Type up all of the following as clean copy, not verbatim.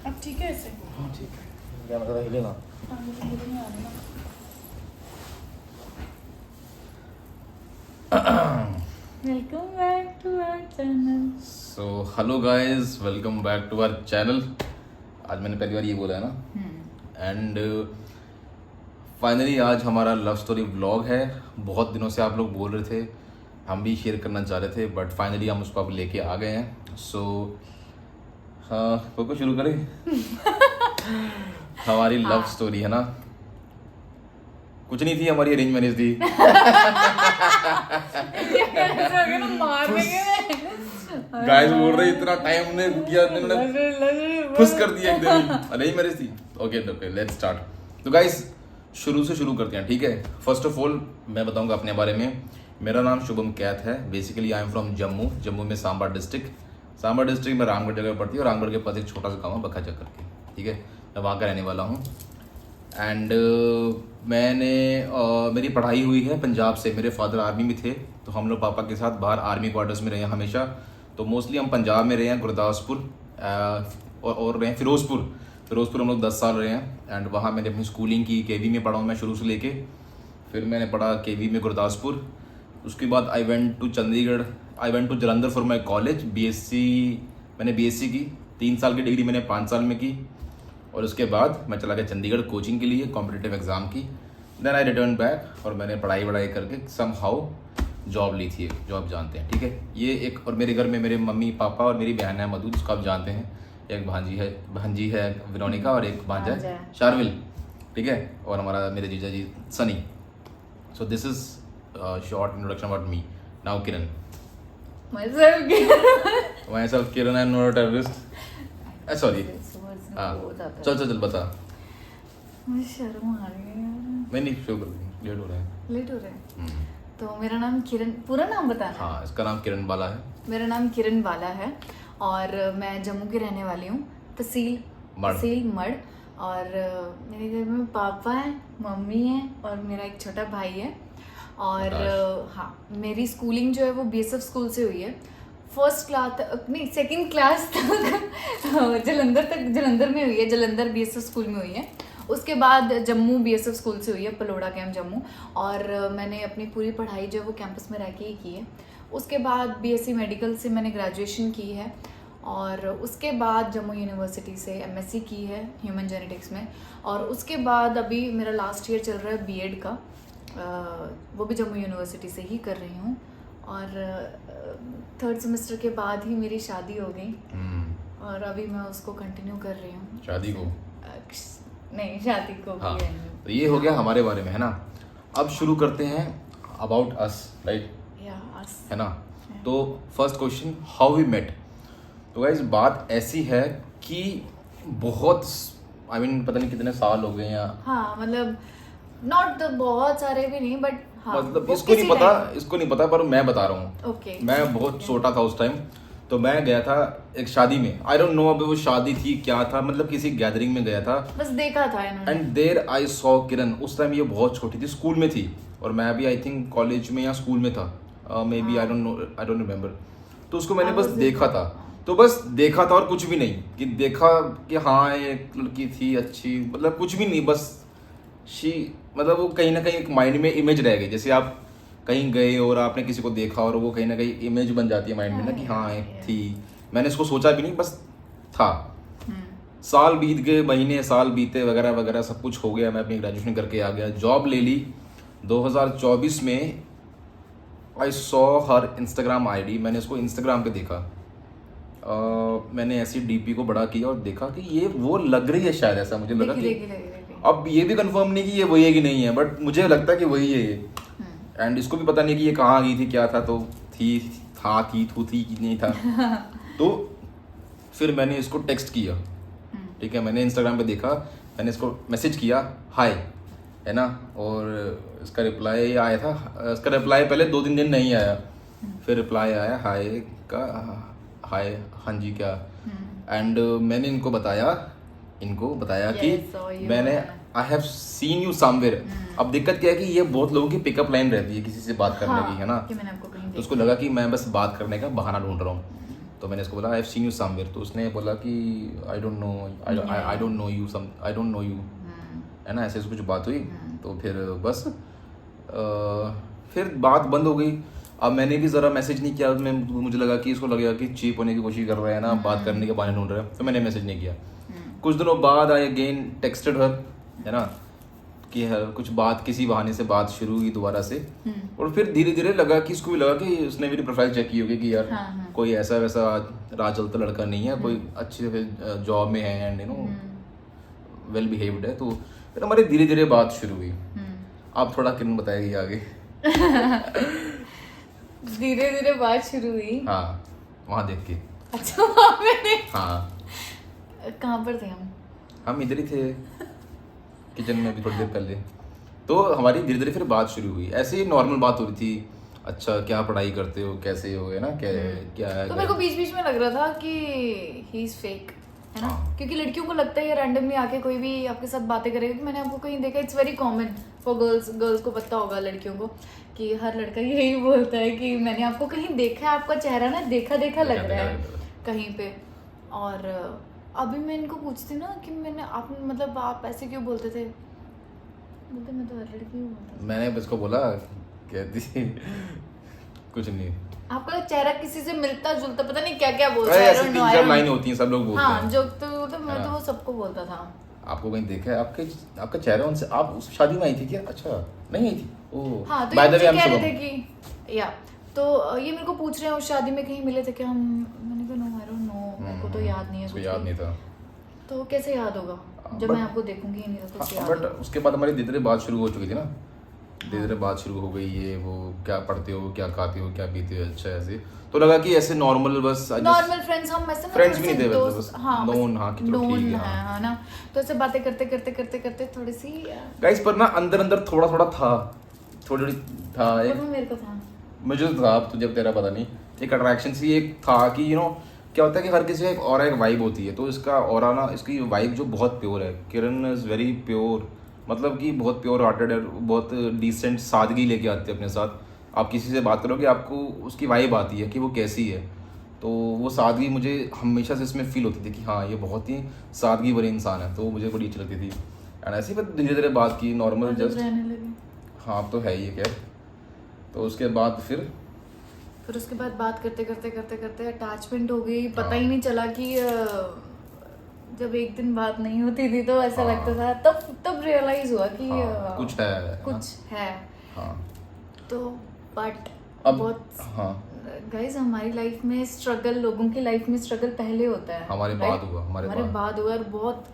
अब ठीक है ऐसे? हाँ ठीक है, क्या मतलब हिलेगा। मुझे नहीं आ रही ना। Welcome back to our channel. So hello guys, welcome back to our channel. आज मैंने पहली बार ये बोला है ना। एंड फाइनली आज हमारा लव स्टोरी व्लॉग है। बहुत दिनों से आप लोग बोल रहे थे, हम भी शेयर करना चाह रहे थे, बट फाइनली हम उसको अब लेके आ गए हैं। सो हाँ, वो शुरू करें। हमारी लव स्टोरी है ना, कुछ नहीं थी, हमारी अरेंज मैरिज थी। गाइस बोल रहे इतना टाइम ने किया, इन्होंने खुश कर दिया एकदम। अरेंज मैरिज थी। Okay let's start. तो गाइस शुरू से शुरू करते हैं, ठीक है। फर्स्ट ऑफ ऑल मैं बताऊंगा अपने बारे में। मेरा नाम शुभम कैथ है। Basically I am from Jammu में सांबा डिस्ट्रिक्ट में रामगढ़ जगह पड़ती है, और रामगढ़ के पास एक छोटा सा गाँव है बखा चक्कर के, ठीक है। मैं वहाँ का रहने वाला हूँ। एंड मेरी पढ़ाई हुई है पंजाब से। मेरे फादर आर्मी में थे, तो हम लोग पापा के साथ बाहर आर्मी क्वार्टर्स में रहे हैं हमेशा। तो मोस्टली हम पंजाब में रहे हैं, गुरदासपुर और रहे हैं फिरोजपुर हम लोग 10 साल रहे हैं। एंड वहाँ मैंने अपनी स्कूलिंग की, केवी में पढ़ा हूँ मैं शुरू से लेके। फिर मैंने पढ़ा केवी में गुरदासपुर। उसके बाद I went to Jalandhar for my college. मैंने बीएससी की 3 साल की डिग्री मैंने 5 साल में की। और उसके बाद मैं चला गया चंडीगढ़ कोचिंग के लिए, कॉम्पिटिटिव एग्ज़ाम की। देन आई रिटर्न बैक, और मैंने पढ़ाई करके सम हाउ जॉब ली थी, जो आप जानते हैं, ठीक है। ये एक, और मेरे घर में मेरे मम्मी पापा और मेरी बहन है मधु, जिसको आप जानते हैं। एक भांजी है विनोनिका, और एक भांजा है शार्विल, ठीक है। और हमारा मेरे जीजा जी Sunny. So this is short introduction about me. Now Kiran. myself Kiran, I'm not a terrorist। Sorry, चल बता। मुझे शर्म आ रही है यार। नहीं शो कर देंगे, लेट हो रहा है। तो मेरा नाम किरण, पूरा नाम बताना? हाँ, इसका नाम किरण बाला है। मेरा नाम किरण बाला है, और मैं जम्मू की रहने वाली हूँ, तहसील मड़। और मेरे घर में पापा है, मम्मी है, और मेरा एक छोटा भाई है। और हाँ, मेरी स्कूलिंग जो है वो बीएसएफ स्कूल से हुई है। फर्स्ट क्लास तक नहीं, सेकंड क्लास तक जलंधर में हुई है, जलंधर बीएसएफ स्कूल में हुई है। उसके बाद जम्मू बीएसएफ स्कूल से हुई है, पलोड़ा कैंप जम्मू। और मैंने अपनी पूरी पढ़ाई जो है वो कैंपस में रह के ही की है। उसके बाद बीएससी मेडिकल से मैंने ग्रेजुएशन की है, और उसके बाद जम्मू यूनिवर्सिटी से एमएससी की है ह्यूमन जेनेटिक्स में। और उसके बाद अभी मेरा लास्ट ईयर चल रहा है बीएड का, वो भी जम्मू यूनिवर्सिटी से ही कर रही हूँ। और 3rd सेमेस्टर के बाद ही मेरी शादी हो गई, और अभी मैं उसको कंटिन्यू कर रही हूँ। शादी को हाँ। तो ये हो गया हमारे बारे में, है ना। अब शुरू करते हैं अबाउट अस, राइट, है ना। तो first question, how we met. तो गाइस बात ऐसी है कि बहुत पता नहीं कितने साल हो गए या, हाँ मतलब नॉट बहुत सारे भी नहीं, बट हाँ, मतलब इसको नहीं पता, पर मैं बता रहा हूँ। okay, मैं बहुत छोटा था उस टाइम, तो मैं गया था एक शादी में। आई डोंट नो अभी वो शादी थी क्या था, मतलब किसी गैदरिंग में गया था, बस देखा था इन्होंने। एंड देयर आई सॉ किरण। उस टाइम ये बहुत छोटी थी, स्कूल में थी, और मैं भी आई थिंक कॉलेज में या स्कूल में था, may be, I don't remember. तो उसको मैंने बस देखा था, और कुछ भी नहीं, कि देखा कि हाँ एक लड़की थी अच्छी, मतलब कुछ भी नहीं, बस मतलब वो कहीं ना कहीं एक माइंड में इमेज रह गई। जैसे आप कहीं गए और आपने किसी को देखा, और वो कहीं ना कहीं इमेज बन जाती है माइंड में ना, कि हाँ एक थी। मैंने इसको सोचा भी नहीं, बस था। साल बीत गए, महीने साल बीते, वगैरह वगैरह सब कुछ हो गया। मैं अपनी ग्रेजुएशन करके आ गया, जॉब ले ली 2024 में। I saw her Instagram ID. मैंने इसको इंस्टाग्राम पे देखा। मैंने ऐसी डीपी को बड़ा किया और देखा कि ये वो लग रही है शायद, ऐसा मुझे लगा कि अब ये भी कंफर्म नहीं कि ये वही है कि नहीं है, बट मुझे लगता है कि वही है ये। एंड इसको भी पता नहीं कि ये कहाँ गई थी, क्या था, तो थी कि नहीं था। तो फिर मैंने इसको टेक्स्ट किया, ठीक है। मैंने इंस्टाग्राम पे देखा, मैंने इसको मैसेज किया हाय, है ना। और इसका रिप्लाई आया था। इसका रिप्लाई पहले 2-3 दिन नहीं आया, फिर रिप्लाई आया हाय का, हाय हाँ जी क्या। एंड मैंने इनको बताया कि मैंने I have seen you somewhere. अब दिक्कत क्या है कि ये बहुत लोगों की पिकअप लाइन रहती है किसी से बात करने की, है ना। कि मैंने आपको कहीं तो उसको लगा कि मैं बस बात करने का बहाना ढूंढ रहा हूँ। तो मैंने इसको बोला I have seen you somewhere, तो उसने बोला कि आई don't no I don't no you, है ना, ऐसे कुछ बात हुई। तो फिर बस फिर बात बंद हो गई। अब मैंने भी ज़रा मैसेज नहीं किया, मुझे लगा कि इसको लगेगा कि चीप होने की कोशिश कर रहा है ना, बात करने के बहाने ढूंढ रहा है, तो मैंने मैसेज नहीं किया। कुछ दिनों बाद आई अगेन टेक्स्टेड हर, है ना, कि कुछ बात किसी बहाने से बात शुरू हुई दोबारा से। और फिर धीरे धीरे लगा कि इसको भी लगा कि उसने मेरी प्रोफाइल चेक की होगी कि यार कोई ऐसा वैसा राह चलता लड़का नहीं है, कोई अच्छे जॉब में है and you know well behaved है। तो फिर हमारी धीरे धीरे बात शुरू हुई। आप थोड़ा किरण बताएगी आगे। धीरे धीरे बात शुरू हुई। हाँ, वहाँ देख के। अच्छा, वहाँ मैंने हाँ, कहाँ पर थे हम इधर ही थे किचन में, अभी थोड़ी देर पहले। तो हमारी धीरे धीरे फिर बात शुरू हुई, ऐसे ही नॉर्मल बात हो रही थी। अच्छा, क्या पढ़ाई करते हो, कैसे हो, है ना, क्या है। तो मेरे को बीच बीच में लग रहा था कि ही इज फेक, है ना, क्योंकि लड़कियों को लगता है ये रैंडमली आके कोई भी आपके साथ बातें करेगा। मैंने आपको कहीं देखा, it's very common for girls को पता होगा लड़कियों को कि हर लड़का यही बोलता है कि मैंने आपको कहीं देखा है, आपका चेहरा ना देखा देखा लग रहा है कहीं पे। और अभी मैं इनको पूछती ना कि मैंने आप मतलब आप ऐसे क्यों बोलते थे, बोलते मैं तो हर लड़की हूँ बोलता। मैंने उसको बोला, कहती कुछ नहीं, आपका चेहरा किसी से मिलता जुलता, पता नहीं क्या क्या बोलता अरे है। ऐसे 3-4 लाइनें होती हैं, सब लोग बोलते हाँ, हैं। जो तो मैं तो वो सबको बोलता था। आपको कहीं देखा है, आपका चेहरा उनसे, आप उस शादी में आई थी क्या? अच्छा, नहीं आई थी। ओह, हाँ, तो बाय द वे ये आई कह एम रहे थे शुभम। कि या तो ये मेरे को पूछ रहे हैं उस शादी में कहीं मिले थे क्या हम। मैंने कहा नो, आई डोंट नो, मेरे को तो याद नहीं है उसको कुछ याद भी। नहीं था। तो कैसे याद होगा जब but- मैं आपको देखूंगी ही नहीं तो कैसे याद बट होगा? उसके बाद हमारी धीरे धीरे बात शुरू हो चुकी थी ना, धीरे धीरे बात शुरू हो गई। ये वो क्या पढ़ते हो, क्या खाते हो, क्या पीते हो, अच्छा ऐसे। तो लगा कि ऐसे नॉर्मल, बस नॉर्मल फ्रेंड्स हम ऐसे ना, फ्रेंड्स भी थोड़े नहीं से थे, दोस्त, बस हाँ, नोन, हाँ कि चलो known ठीक है, है, हाँ। हाँ ना। तो ऐसे बातें करते करते करते करते थोड़ी सी गाइस, पर ना अंदर अंदर थोड़ा थोड़ा था, थोड़ी थोड़ी था एक, मेरे को था। मुझे तो था, तुझे तेरा पता नहीं, एक अट्रैक्शन सी एक था कि यू नो क्या होता है कि हर किसी का एक ऑरा, एक वाइब होती है। तो इसका ऑरा ना, इसकी वाइब जो बहुत प्योर है, किरण इज़ वेरी प्योर, मतलब कि बहुत प्योर हार्टेड है, बहुत डिसेंट सादगी लेके आती है अपने साथ। आप किसी से बात करोगे आपको उसकी वाइब आती है कि वो कैसी है। तो वो सादगी मुझे हमेशा से इसमें फील होती थी कि हाँ ये बहुत ही सादगी भरे इंसान है, तो वो मुझे बड़ी अच्छी लगती थी। एंड ऐसे ही बस धीरे धीरे बात की, नॉर्मल जस्ट, रहने लगे। हाँ अब तो है ही है खैर। तो उसके बाद फिर उसके बाद बात करते करते करते करते अटैचमेंट हो गई। पता हाँ। ही नहीं चला कि जब एक दिन बात नहीं होती थी तो ऐसा हाँ। लगता था, तब रियलाइज हुआ कि हाँ, कुछ है, कुछ है। हाँ। तो बट अब बहुत, हाँ, गाइस हमारी लाइफ में स्ट्रगल, लोगों की लाइफ में स्ट्रगल पहले होता है, हमारे right? बाद हुआ, हमारे बाद हुआ, और बहुत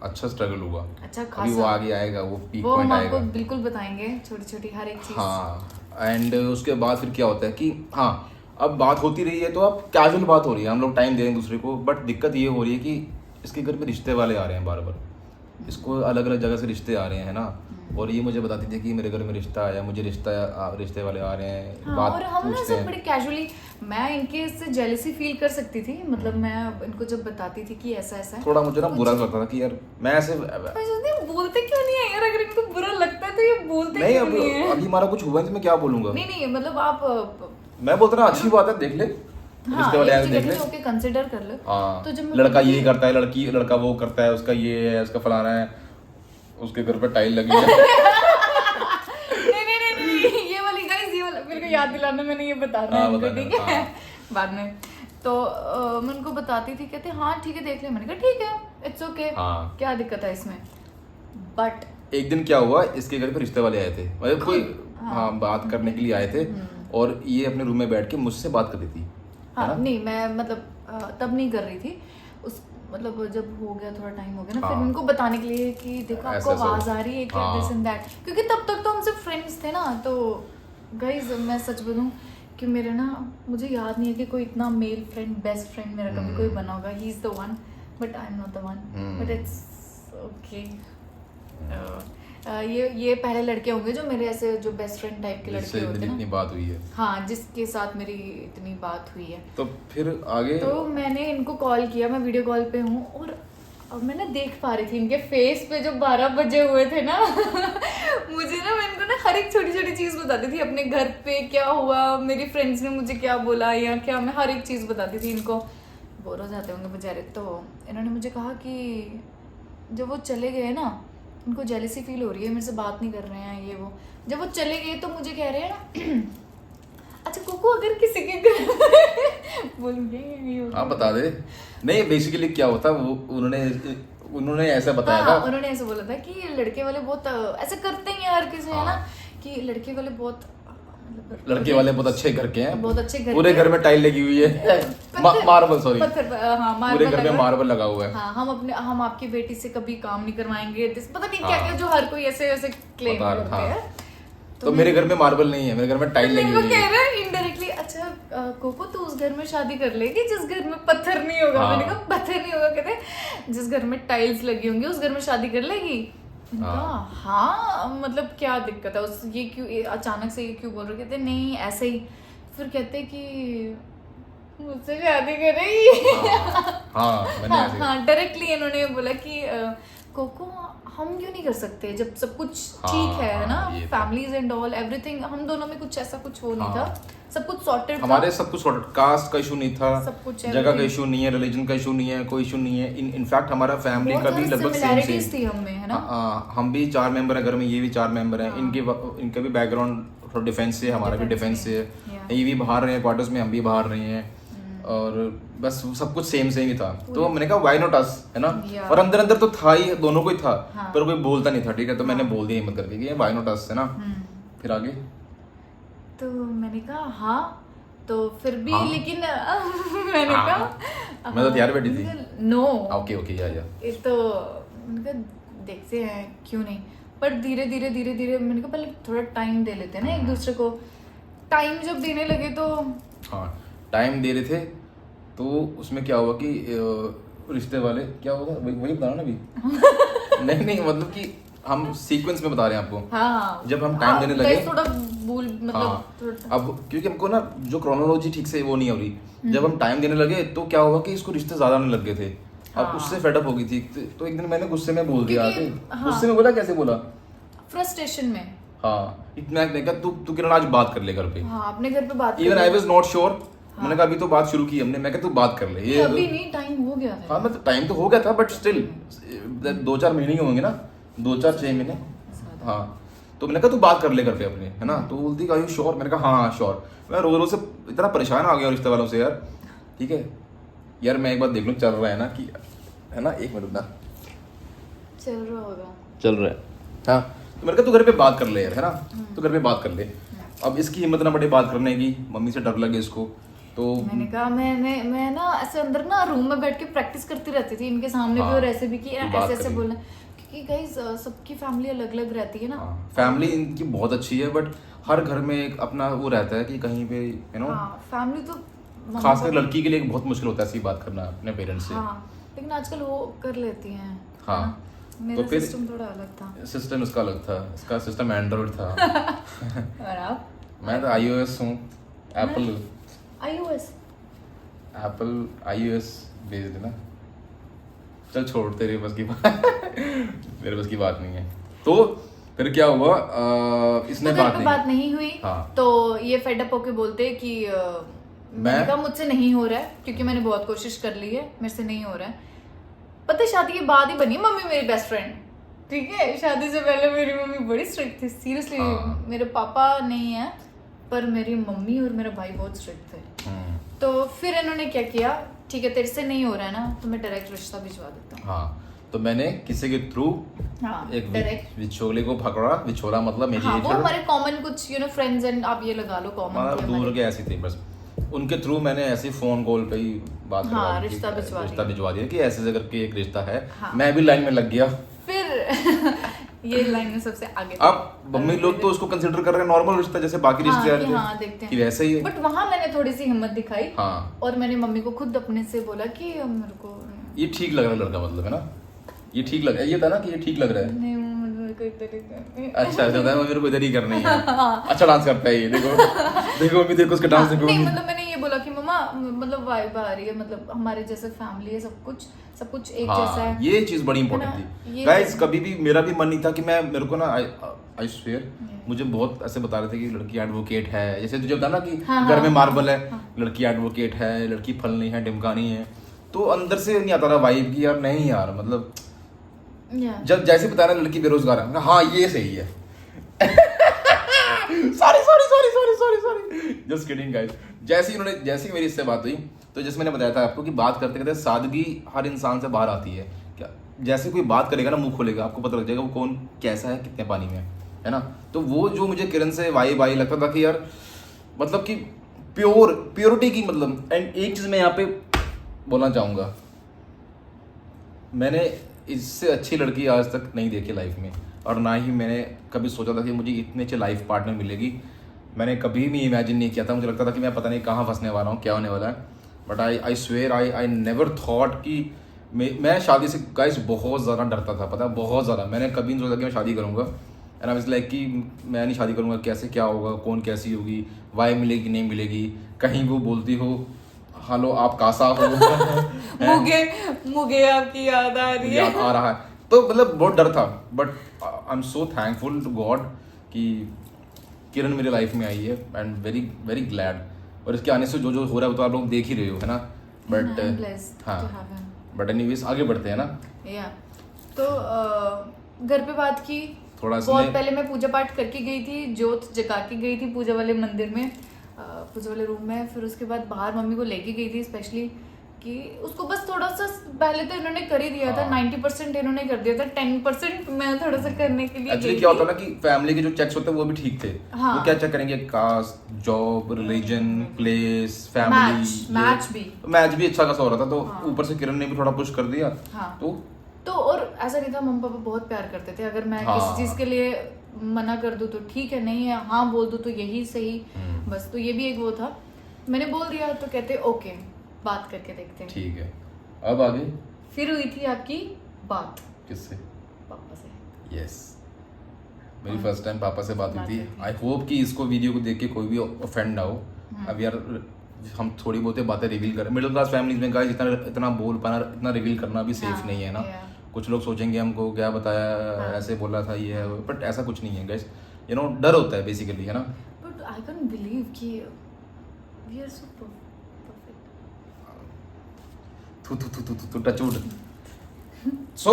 अच्छा स्ट्रगल हुआ। अच्छा अभी वो खासा। आगे आएगा, वो पीक वो पॉइंट हम आपको आएगा। बिल्कुल बताएंगे, छोटी छोटी हर एक चीज। हाँ, एंड उसके बाद फिर क्या होता है कि हाँ अब बात होती रही है, तो अब कैजुअल बात हो रही है, हम लोग टाइम दे रहे हैं दूसरे को। बट दिक्कत ये हो रही है कि इसके घर में रिश्ते वाले आ रहे हैं बार बार, इसको अलग अलग जगह से रिश्ते आ रहे हैं, है ना। और ये मुझे बताती थी कि मेरे घर में रिश्ता आया, मुझे रिश्ते वाले आ रहे हैं, हाँ, बात और हम ना पूछते सब हैं। बड़ी कैजुअली, मैं इनके इससे जेलसी फील कर सकती थी, मतलब मैं इनको जब बताती थी कि ऐसा ऐसा है, थोड़ा मुझे ना बुरा लगता था कि यार मैं ऐसे मैं सोचती हूँ, बोलते क्यों नहीं है यार, अगर इनको बुरा लगता है तो ये बोलते नहीं, क्यों नहीं है? अभी हमारा कुछ हुआ है तो मैं क्या बोलूंगा। नहीं मतलब आप मैं बोलता ना अच्छी बात है, देख ले, हाँ, रिश्ते वाले आए देख ले। ओके कंसिडर कर लो। हाँ, तो जब मैं लड़का बोलती ये करता है, लड़का वो करता है, उसका ये है, उसका फलाना है, उसके घर पर टाइल लगी है। नहीं, ये वाली गाइस, ये वाला मेरे को याद दिलाना, मैंने ये बताना हाँ, है इनको, बताना, ठीक है हाँ। बाद में। तो मैं उनको बताती थी, कहते हाँ ठीक है देख ले। मैंने कहा ठीक है, इट्स ओके, हाँ। क्या दिक्कत है इसमें। बट एक दिन क्या हुआ, इसके घर पे रिश्ते वाले आए थे, मतलब कोई हाँ बात करने के लिए आए थे, और ये अपने रूम में बैठ के मुझसे बात कर रही थी, है हाँ ना? नहीं, मैं मतलब तब नहीं कर रही थी उस, मतलब जब हो गया थोड़ा टाइम हो गया ना, फिर हाँ। उनको बताने के लिए कि देखो आपको ऐसा आवाज आ रही है क्या, हाँ। दिस एंड दैट, क्योंकि तब तक तो हम सिर्फ फ्रेंड्स थे ना। तो गाइज मैं सच बोलूं कि मेरे ना, मुझे याद नहीं है कि कोई इतना मेल फ्रेंड, बेस्ट फ्रेंड मेरा कभी कोई बना होगा। He is the one, but I am not the one, but it's okay. ये पहले लड़के होंगे जो मेरे ऐसे जो बेस्ट फ्रेंड टाइप के जिससे लड़के होते हैं इतनी ना, बात हुई है। हाँ, जिसके साथ मेरी इतनी बात हुई है। तो फिर आगे तो मैंने इनको कॉल किया, मैं वीडियो कॉल पे हूँ, और अब मैं ना देख पा रही थी इनके फेस पे जो 12 बजे हुए थे ना मुझे ना, मैं इनको ना हर एक छोटी छोटी चीज़ बताती थी, अपने घर पे क्या हुआ, मेरी फ्रेंड्स ने मुझे क्या बोला या क्या, मैं हर एक चीज़ बताती थी इनको। बोर हो जाते होंगे बेचारे। तो इन्होंने मुझे कहा कि जब वो चले गए ना, उनको जेलसी फील हो रही है, मेरे से बात नहीं कर रहे हैं ये वो। जब वो चले गए तो मुझे कह रहे हैं ना अच्छा कोको, अगर किसी के घर बोलूँगी हाँ बता दे। नहीं बेसिकली क्या होता वो, उन्होंने ऐसा बताया हाँ, था। उन्होंने ऐसे बोला था कि लड़के वाले बहुत ऐसे करते हैं यार किसी, है ना, कि लड़के वाले बहुत लड़के वाले बहुत अच्छे घर के हैं, बहुत अच्छे घर पूरे के घर में टाइल लगी हुई है, मार्बल, सॉरी हाँ, पूरे घर में मार्बल लगा हुआ है। हाँ, हम आपकी बेटी से कभी काम नहीं करवाएंगे, पता नहीं हाँ, क्या क्या जो हर कोई ऐसे ऐसे क्लेम करते हाँ, हैं। तो मेरे घर में मार्बल नहीं है, मेरे घर में टाइल लगी हुई कह है। रहा है इनडायरेक्टली, अच्छा कोको तू उस घर में शादी कर लेगी जिस घर में पत्थर नहीं होगा। हाँ। मैंने कहा पत्थर नहीं होगा, कहते जिस घर में टाइल्स लगी होंगी उस घर में शादी कर लेगी। हाँ मतलब क्या दिक्कत है उस, ये क्यों अचानक से ये क्यों बोल रहे, कहते नहीं ऐसे ही। फिर कहते कि मुझसे शादी करेगी। मैंने ऐसे हाँ डायरेक्टली इन्होंने बोला कि कोको हम क्यों नहीं कर सकते जब सब कुछ ठीक है ना, फैमिलीज एंड ऑल एवरीथिंग, हम दोनों में कुछ ऐसा कुछ हो नहीं था, सब कुछ सॉर्टेड था, हमारे सब कुछ सॉर्टेड, कास्ट का इशू नहीं था, सब कुछ जगह का इशू नहीं है, रिलीजन का इशू नहीं है, कोई इशू नहीं है। इनफैक्ट हमारा फैमिली का भी लगभग सेम थी हम में, है ना। हम भी 4 मेंबर है घर में, ये भी 4 मेंबर हैं। इनके भी बैकग्राउंड थोड़ा डिफेंस से, हमारा भी डिफेंस से है। ये भी बाहर रहे हैं क्वार्टर्स में, हम भी बाहर रहे हैं, और बस सब कुछ सेम ही था। तो मैंने कहा व्हाई नॉट अस, है ना। और अंदर अंदर तो था ही, दोनों को ही था, पर कोई बोलता नहीं था, ठीक है। तो मैंने बोल दिया हिम्मत करके कि व्हाई नॉट अस, है ना। फिर आगे तो मैंने कहा हाँ, तो फिर भी लेकिन मैंने कहा मैं तो तैयार बैठी थी। नो ओके या तो मैंने कहा देखते हैं क्यों नहीं, पर धीरे धीरे मैंने कहा पहले थोड़ा टाइम दे लेते हैं ना एक दूसरे को। टाइम जब देने लगे तो हाँ टाइम दे रहे थे, तो उसमें क्या हुआ कि रिश्ते वाले क्या होगा वही बताना ना अभी। नहीं मतलब कि हम सीक्वेंस में बता रहे हैं आपको। हाँ, जब हम टाइम देने लगे थोड़ा भूल मतलब हाँ, अब क्योंकि हमको ना जो क्रोनोलॉजी ठीक से वो नहीं हो रही। जब हम टाइम देने लगे तो क्या हुआ कि इसको रिश्ते ज्यादा आने लग गए थे। अब उससे फेडअप हो गई थी, तो एक दिन मैंने गुस्से में बोल दिया। गुस्से में बोला, कैसे बोला, फ्रस्ट्रेशन में। हाँ इतना देखा, तू किरण आज बात कर ले घर पे। हाँ, अपने घर पे बात। Even I was not sure, मैंने कहा अभी तो बात शुरू की हमने, मैं कहा तू बात कर ले। ये अभी नहीं, टाइम हो गया था। हाँ मतलब टाइम तो हो गया था, बट स्टिल 2-4 महीने होंगे ना, 2-4-6 महीने। हाँ तो मैंने कहा तू बात कर ले घर पे अपने, है ना। तो बोलती आर यू श्योर, मैंने कहा हाँ श्योर। मैं रोज से इतना परेशान आ गया रिश्ते वालों से यार, ठीक है यार। मैं एक बार देख लूँ चल रहा है ना, कि है ना, 1 मिनट ना, चल रहा होगा, चल रहा है। हाँ तो मैंने कहा तू घर पे बात कर ले यार, है ना, तो घर पे बात कर ले। अब इसकी हिम्मत ना बड़ी बात करने की, मम्मी से डर लगे इसको। तो मैंने कहा मैं ना ऐसे अंदर ना रूम में बैठ के प्रैक्टिस करती रहती थी इनके सामने भी, और ऐसे भी कि ऐसे बोलना, क्योंकि गाइस सबकी फैमिली अलग अलग रहती है ना। फैमिली इनकी बहुत अच्छी है, बट हर घर में एक अपना वो रहता है कि कहीं पे यू नो फैमिली तो खासकर लड़की के लिए बहुत मुश्किल होता है ऐसी बात करना अपने पेरेंट्स से। लेकिन आजकल वो कर लेती हैं। हाँ मेरा तो फिर सिस्टम थोड़ा अलग था। सिस्टम उसका अलग था, इसका सिस्टम एंड्रॉइड था। और आप? मैं तो iOS हूँ, एप्पल iOS भेज देना। चल छोड़, तेरे बस की बात मेरे बस की बात नहीं है। तो फिर क्या हुआ, इसने तो बात नहीं हुई। हाँ। तो ये फेडअप होके बोलते कि मैंने कहा मुझसे नहीं हो रहा है, क्योंकि मैंने बहुत कोशिश कर ली है, मेरे से नहीं हो रहा है। पता है शादी के बाद ही बनी मम्मी मेरी बेस्ट फ्रेंड, ठीक है। शादी से पहले मेरी मम्मी बड़ी स्ट्रिक्ट थी, सीरियसली। मेरे पापा नहीं है, पर मेरी मम्मी और मेरा भाई बहुत स्ट्रिक्ट थे। तो फिर इन्होंने क्या किया, ठीक है तेरे से नहीं हो रहा है ना, तो मैं डायरेक्ट रिश्ता भिजवा देता हूँ। हाँ तो मैंने किसी के थ्रू एक डायरेक्ट विचोले को पकड़ा। विचोला मतलब हाँ, वो हमारे कॉमन कुछ फ्रेंड्स एंड आप ये लगा लो कॉमन, दूर के ऐसी थी बस। उनके थ्रू मैंने ऐसे फोन कॉल पे ही बात हाँ, रिश्ता भिजवा दिया कि ऐसे करके एक रिश्ता है। मैं भी लाइन में लग गया फिर ये लाइन में सबसे आगे। अब मम्मी लोग तो उसको कंसिडर कर रहे हैं नॉर्मल रिश्ता, जैसे बाकी रिश्ते देखते हैं कि वैसे ही है। बट वहाँ मैंने थोड़ी सी हिम्मत दिखाई। हाँ। और मैंने मम्मी को खुद अपने से बोला कि मेरे को ये ठीक लग रहा है लड़का, मतलब है ना, ये ठीक लग रहा है, ये था ना कि ये ठीक लग रहा है। नहीं को इधर ही करनी है। अच्छा कहता है मेरे को इधर ही करनी है। अच्छा डांस करता है ये, देखो देखो मम्मी देखो उसका डांस देखो। नहीं मतलब मैंने ये बोला कि मम्मा मतलब वाइब आ रही है, मतलब हमारे जैसे फैमिली है, सब कुछ एक जैसा हाँ है। ये चीज बड़ी इंपॉर्टेंट है ना? थी ये गाइस। कभी भी मेरा भी मन नहीं था कि मैं मेरे को ना आई स्वेयर मुझे बहुत ऐसे बता रहे थे कि लड़की एडवोकेट है, जैसे तुझे बता ना कि हाँ, घर में हाँ, मार्बल है, हाँ। लड़की एडवोकेट है, लड़की फलनी है ढिमकानी है, तो अंदर से नहीं आता रहा वाइब की यार नहीं यार मतलब जब जैसे बता रहे लड़की बेरोजगार है, हाँ ये सही है। Sorry just kidding guys. जैसे ही मेरी इससे बात हुई तो जैसे मैंने बताया था आपको कि बात करते करते सादगी हर इंसान से बाहर आती है। क्या जैसे कोई बात करेगा ना मुंह खोलेगा आपको पता लग जाएगा वो कौन कैसा है कितने पानी में है ना। तो वो जो मुझे किरण से वाइब आई लगता था कि यार मतलब कि प्योरिटी की मतलब। एंड एक चीज मैं यहाँ पे बोलना चाहूंगा, मैंने इससे अच्छी लड़की आज तक नहीं देखी लाइफ में, और ना ही मैंने कभी सोचा था कि मुझे इतनी अच्छी लाइफ पार्टनर मिलेगी। मैंने कभी भी इमेजिन नहीं किया था, मुझे लगता था कि मैं पता नहीं कहाँ फंसने वाला हूँ क्या होने वाला है। But I swear I never thought कि मैं शादी से गाइस बहुत ज़्यादा डरता था, पता है बहुत ज़्यादा। मैंने कभी नहीं सोचा कि मैं शादी करूँगा, एंड आई वाज लाइक कि मैं नहीं शादी करूँगा, कैसे क्या होगा, कौन कैसी होगी, वाइफ मिलेगी नहीं मिलेगी, कहीं वो बोलती हो हेलो आप कासा हो मुझे आपकी याद आ रही है। याद आ रहा है, तो मतलब बहुत डर था। But I am so thankful to God कि किरण मेरी लाइफ में आई है, एंड वेरी वेरी ग्लैड। और इसके आने से जो जो हो रहा है वो तो आप लोग देख ही रहे हो है ना। बट हाँ बट एनीवेज आगे बढ़ते हैं ना। या तो घर पे बात की थोड़ा बहुत पहले। मैं पूजा पाठ करके गई थी, जोत जगा के गई थी पूजा वाले मंदिर में, पूजा वाले रूम में। फिर उसके बाद बाहर मम्मी को लेके गई थी स्पेशली कि उसको बस थोड़ा सा पहले तो इन्होंने कर ही दिया था, 90% इन्होंने कर दिया था, 10% मैं थोड़ा सा करने के लिए एक्चुअली क्या होता है ना कि फैमिली के जो चेक्स होते हैं वो भी ठीक थे। हाँ। वो क्या चेक करेंगे, caste, job, religion, place, family, match भी अच्छा खासा हो रहा था। तो हाँ। ऊपर से किरण ने भी थोड़ा पुश कर दिया। हाँ। तो और ऐसा नहीं था, मम्मी पापा बहुत प्यार करते थे। अगर मैं हाँ। किसी चीज के लिए मना कर दूं तो ठीक है, नहीं है हाँ बोल दूं तो यही सही। बस तो ये भी एक वो था, मैंने बोल दिया तो कहते ओके बात करके देखते हैं। ठीक है अब आगे फिर हुई थी आपकी बात किससे? पापा से। यस मेरी फर्स्ट टाइम पापा से बात हुई थी। आई होप कि इसको वीडियो को देख के कोई भी ऑफेंड ना हो। अब यार हम थोड़ी बहुत बातें रिवील करें, मिडिल क्लास फैमिलीज में गाइस इतना बोल पाना, इतना रिवील करना भी सेफ नहीं है ना। कुछ लोग सोचेंगे हमको क्या बताया, ऐसे बोला था ये है, बट ऐसा कुछ नहीं है गाइस। यू नो डर होता है बेसिकली है ना। बट आई कैन बिलीव कि वी आर सो परफेक्ट। तू टचवुड। सो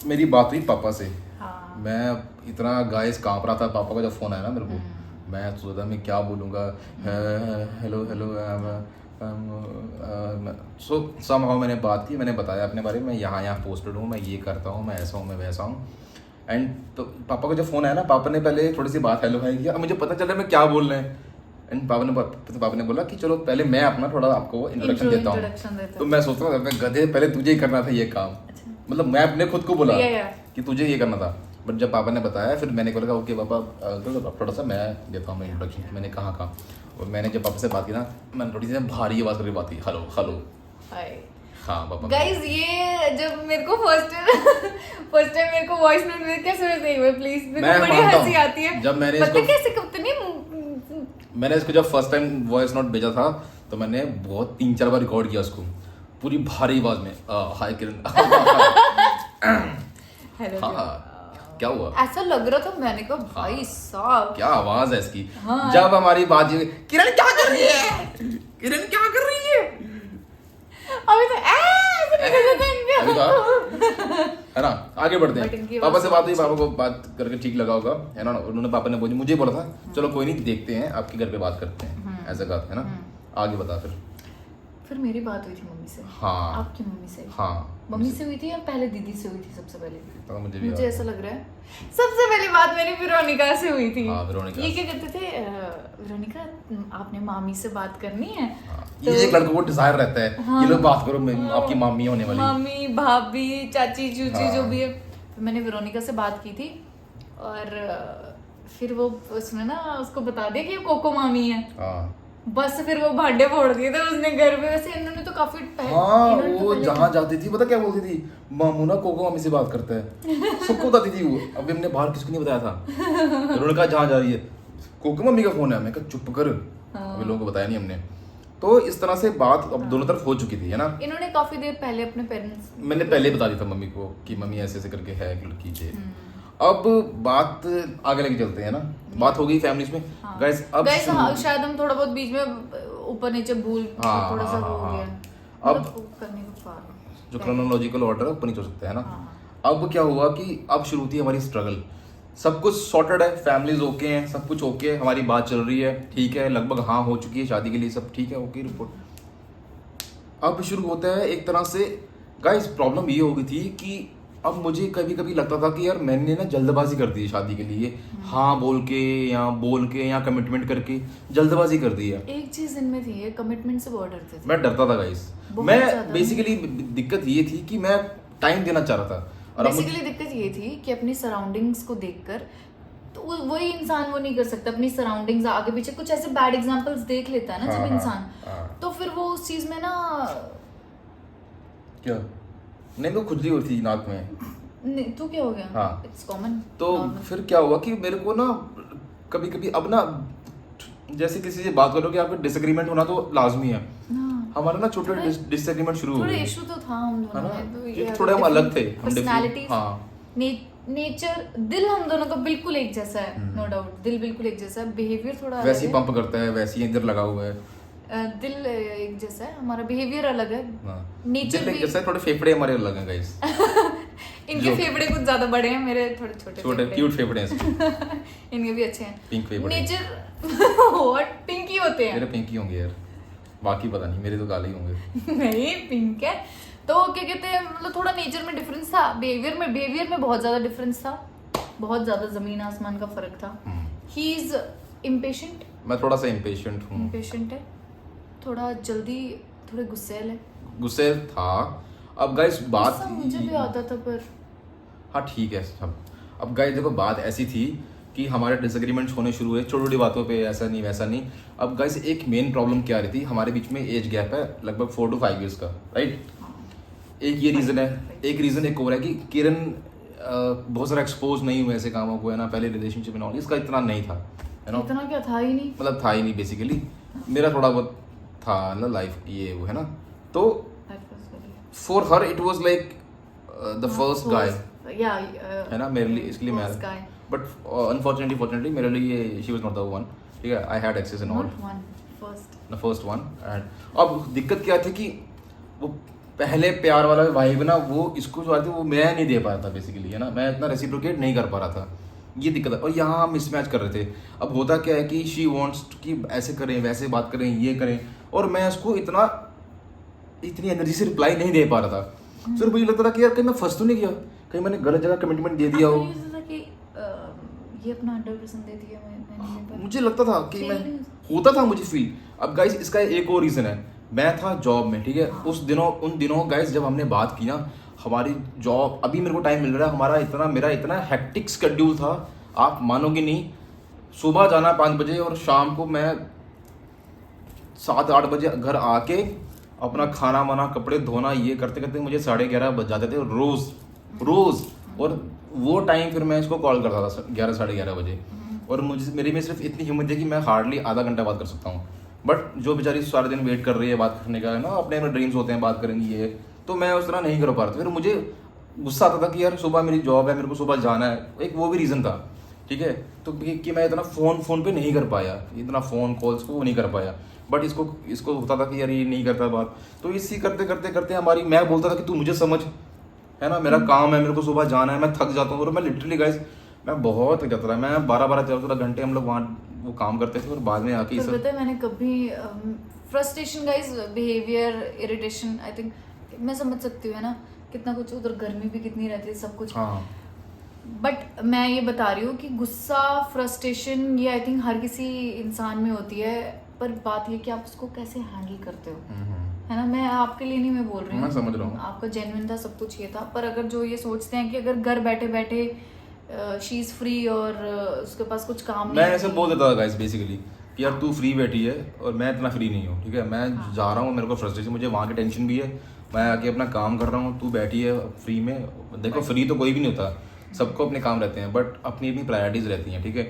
मेरी बात हुई पापा से। हाँ। मैं इतना गाइस कांप रहा था, पापा का जब फोन आया ना मेरे को, मैं सोचा मैं क्या बोलूँगा, हेलो हेलो। सो समहाउ मैंने बात की, मैंने बताया अपने बारे में, यहाँ पोस्टेड हूँ, मैं ये करता हूँ, मैं ऐसा हूँ, मैं वैसा हूँ। एंड तो पापा का जब फोन आया ना, पापा ने पहले थोड़ी सी बात हेलो हाई किया, अब मुझे पता चल रहा है मैं क्या बोल रहे हैं। एंड पापा ने बोला कि चलो पहले मैं अपना थोड़ा आपको इंट्रोडक्शन देता हूँ। तो मैं सोचता था गधे पहले तुझे ही करना था ये काम। अच्छा। मतलब मैं अपने खुद को बोला कि तुझे ये करना था। बट जब पापा ने बताया फिर मैंने बोला ओके पापा थोड़ा सा मैं देता हूँ मैं इंट्रोडक्शन। मैंने कहा और मैंने जब पापा से बात की ना, मैंने थोड़ी सी भारी आवाज करके बात की, हेलो हेलो। हाँ पापा। गाइस ये जब मेरे को फर्स्ट टाइम मेरे को वॉइस नोट में कैसे नहीं हुआ, प्लीज मेरे को बड़ी हंसी आती है जब मैंने पता कैसे कब नहीं। मैंने इसको जब फर्स्ट टाइम वॉइस नोट भेजा था तो मैंने बहुत 3-4 बार रिकॉर्ड किया उसको पूरी भारी आवाज में, हाय किरण। हेलो क्या हुआ, ऐसा लग रहा था। मैंने कहा भाई साहब क्या आवाज है इसकी। हाँ। जब हमारी बात किरण क्या कर रही है, किरण क्या कर रही है, अभी तो है ना। आगे बढ़ते हैं। पापा से बात हुई, पापा को बात करके ठीक लगा होगा है ना। उन्होंने पापा ने मुझे बोला था चलो कोई नहीं देखते हैं आपके घर पे बात करते हैं, ऐसा कहा है ना। आगे बता। फिर मेरी बात हुई थी मम्मी से। हाँ आपकी मम्मी से। हाँ मम्मी से हुई थी या पहले दीदी से हुई थी? सबसे पहले तो मुझे ऐसा लग रहा है सबसे पहली बात मेरी वेरोनिका से हुई थी। हाँ, वेरोनिका। ये क्या कहते थे, वेरोनिका आपने मामी से बात करनी है। तो ये एक लड़कों को डिजायर रहता है। हाँ, ये लोग बात करो, आपकी मामी होने वाली, मामी भाभी चाची चूची। हाँ, जो भी है। तो मैंने वेरोनिका से बात की थी और फिर वो उसने ना उसको बता दिया कि ये कोको मामी है। हाँ। बस फिर वो भांडे फोड़ दिए थे उसने घर में। वैसे इन्होंने तो काफी हाँ इन्होंने तो वो पहले- जहाँ जाती थी पता क्या बोलती थी, मामू ना कोको मामी से बात करता है, सबको बताती थी वो। अभी हमने बाहर किसको नहीं बताया था, उन्होंने कहा जहाँ जा रही है कोको मम्मी का फोन है, मैं कहा चुप कर, अभी लोगों को बताया नहीं हमने। तो इस तरह से बात अब दोनों तरफ हो चुकी थी, है ना। इन्होंने काफी देर पहले अपने पेरेंट्स, मैंने पहले बता दिया था मम्मी को कि मम्मी ऐसे ऐसे करके है एक लड़की के। अब बात आगे लेके चलते हैं ना, बात हो गई फैमिलीज में गाइस। अब गाइस शुरू- शायद हम थोड़ा बहुत बीच में ऊपर नीचे भूल हाँ, थोड़ा सा हाँ, हो हाँ, गया। अब- मतलब करने को फार जो क्रोनोलॉजिकल ऑर्डर है ऊपर नीचे हो सकता है ना। हाँ। अब क्या हुआ कि अब शुरू थी हमारी स्ट्रगल। सब कुछ सॉर्टेड है, फैमिलीज ओके हैं, सब कुछ ओके है, हमारी बात चल रही है, ठीक है, लगभग हाँ हो चुकी है शादी के लिए, सब ठीक है, ओके रिपोर्ट। अब शुरू होता है एक तरह से गाइस, प्रॉब्लम ये हो गई थी कि अब मुझे कभी कभी लगता था कि यार मैंने ना जल्दबाजी कर दी है शादी के लिए, हाँ बोल के या कमिटमेंट करके जल्दबाजी कर दी है। एक चीज इनमें थी, ये कमिटमेंट से बहुत डरते थे। मैं डरता था गाइस, बहुत मैं ज्यादा। बेसिकली दिक्कत ये थी कि मैं टाइम देना चाह रहा था। और अब मुझे- बेसिकली दिक्कत ये थी कि अपनी सराउंडिंग्स को देखकर तो वही इंसान वो नहीं कर सकता, अपनी सराउंडिंग्स आगे पीछे कुछ ऐसे बैड एग्जांपल्स देख लेता है ना हाँ, जब हाँ, इंसान, हाँ। तो फिर वो उस चीज में ना क्या नहीं तो खुजली हुई थी नाक में। तू क्या हो गया, हाँ। It's common. तो फिर क्या हुआ कि मेरे को ना कभी कभी अब ना जैसे किसी से बात करो कि आपको डिसएग्रीमेंट होना तो लाजमी है, हमारा ना छोटे डिसएग्रीमेंट शुरू हो थोड़ा गए। इशू तो था हम है दोनों ना? में, तो ये थोड़े हम अलग थे, हम पर्सनालिटी, हाँ। नेचर, दिल हम दोनों का बिल्कुल एक जैसा है, नो डाउट, दिल बिल्कुल एक जैसा है, बिहेवियर थोड़ा अलग वैसे ही है। पंप करता है, वैसे ही इधर लगा हुआ है। दिल एक जैसा है, हमारा बिहेवियर अलग है, हाँ। नेचर दिल एक भी। जैसा है, थोड़े फेफड़े हमारे अलग हैं गाइस। इनके फेफड़े कुछ ज्यादा बड़े हैं, मेरे थोड़े छोटे छोटे क्यूट फेफड़े हैं इसके। इनके भी अच्छे हैं। पिंक फेफड़े। नेचर व्हाट पिंकी होते हैं। मेरे पिंकी होंगे यार, बाकी पता नहीं, मेरे तो काले ही होंगे। नहीं पिंक है। तो क्या कहते हैं, मतलब थोड़ा नेचर में डिफरेंस था, बिहेवियर में बहुत ज्यादा डिफरेंस था, बहुत ज्यादा जमीन आसमान का फर्क था। ही इज इम्पेशेंट, मैं थोड़ा सा इम्पेशेंट हूँ, इम्पेशेंट है, थोड़ा जल्दी, थोड़े गुस्सैल है। गुस्से था। अब गाइस बात गुस्सा मुझे भी आता था पर हाँ ठीक है सब। अब गाइस देखो बात ऐसी थी कि हमारे डिसएग्रीमेंट्स होने शुरू हुए छोटी छोटी बातों पे, ऐसा नहीं वैसा नहीं। अब गाइस एक मेन प्रॉब्लम क्या आ रही थी, हमारे बीच में एज गैप है लगभग 4 to 5 years का, राइट। एक ये रीज़न है, एक रीज़न एक और है कि किरण बहुत सारा एक्सपोज नहीं हुए ऐसे कामों को, है ना, पहले रिलेशनशिप में नॉलेज इसका इतना नहीं था, है ना, इतना क्या था ही नहीं। मतलब था ही नहीं बेसिकली। मेरा थोड़ा बहुत था ना लाइफ ये वो, है ना। तो for her it was like the first guy, है ना, मेरे लिए इसलिए मैं, बट अनफॉर्चुनेटली मेरे लिए she was not the one, ठीक है। I had access in all, the first one. And अब दिक्कत क्या थी कि वो पहले प्यार वाला वाइब ना, वो इसको जो आती वो मैं नहीं दे पा रहा था बेसिकली, है ना, मैं इतना रेसिप्रोकेट नहीं कर पा रहा था, ये दिक्कत है। और यहाँ हम मिसमैच कर रहे थे। अब होता क्या है कि शी वांट्स कि ऐसे करें वैसे बात करें ये करें, और मैं उसको इतनी एनर्जी से रिप्लाई नहीं दे पा रहा था। फिर मुझे लगता था कि यार कहीं मैं फंस तो नहीं गया, कहीं मैंने गलत जगह कमिटमेंट दे दिया हो। ये अपना 100% दे दिया मैंने, मुझे लगता था कि मैं होता था मुझे फील। अब गाइस इसका एक और रीज़न है, मैं था जॉब में, ठीक है। उन दिनों गाइस जब हमने बात की ना, हमारी जॉब, अभी मेरे को टाइम मिल रहा है, मेरा इतना हेक्टिक शेड्यूल था, आप मानोगे नहीं। सुबह जाना 5 बजे और शाम को मैं 7-8 बजे घर आके अपना खाना वाना कपड़े धोना ये करते करते मुझे 11:30 बज जाते थे रोज। और वो टाइम फिर मैं इसको कॉल करता था 11-11:30 बजे, और मेरे में सिर्फ इतनी हिम्मत है कि मैं हार्डली आधा घंटा बात कर सकता हूँ। बट जो बेचारी सारे दिन वेट कर रही है बात करने का, है ना, अपने ड्रीम्स होते हैं बात करेंगी ये, तो मैं उस तरह नहीं कर पा रहा था। फिर मुझे गुस्सा आता था कि यार सुबह मेरी जॉब है, मेरे को सुबह जाना है, एक वो भी रीज़न था, ठीक है। तो कि मैं इतना फ़ोन पे नहीं कर पाया, इतना फ़ोन कॉल्स को नहीं कर पाया। बट इसको होता था कि यार ये नहीं करता बात, तो इसी करते करते करते हमारी, मैं बोलता था कि तू मुझे समझ, है ना, मेरा काम है, मेरे को सुबह जाना है, मैं थक जाता हूँ। और मैं लिटरली गाइस मैं बहुत थक जाता था, मैं 12-13 घंटे हम लोग वहाँ वो काम करते थे, और बाद में आके पर पता है मैंने कभी frustration guys, behaviour, irritation, I think मैं समझ सकती हूँ, है ना, कितना कुछ उधर, गर्मी भी कितनी रहती है, सब कुछ। हाँ। बट मैं ये बता रही हूँ कि गुस्सा, फ्रस्ट्रेशन, ये आई थिंक हर किसी इंसान में होती है, पर बात ये कि आप उसको कैसे हैंडल करते हो, है ना। मैं आपके लिए नहीं मैं बोल रही हूँ, मैं समझ रहा हूँ, आपका जेन्युइन था, सब कुछ ये था। पर अगर जो ये सोचते हैं कि अगर घर बैठे बैठे शी इज फ्री और उसके पास कुछ काम मैं ऐसे बोल देता था गाइस बेसिकली कि यार तू फ्री बैठी है और मैं इतना फ्री नहीं हूँ, ठीक है, मैं जा रहा हूँ, मेरे को फ्रस्ट्रेशन, मुझे वहाँ की टेंशन भी है, मैं आके अपना काम कर रहा हूँ, तू बैठी है फ्री में। देखो फ्री तो कोई भी नहीं होता, सबको अपने काम रहते हैं, बट अपनी अपनी प्रायोरिटीज रहती हैं, ठीक है।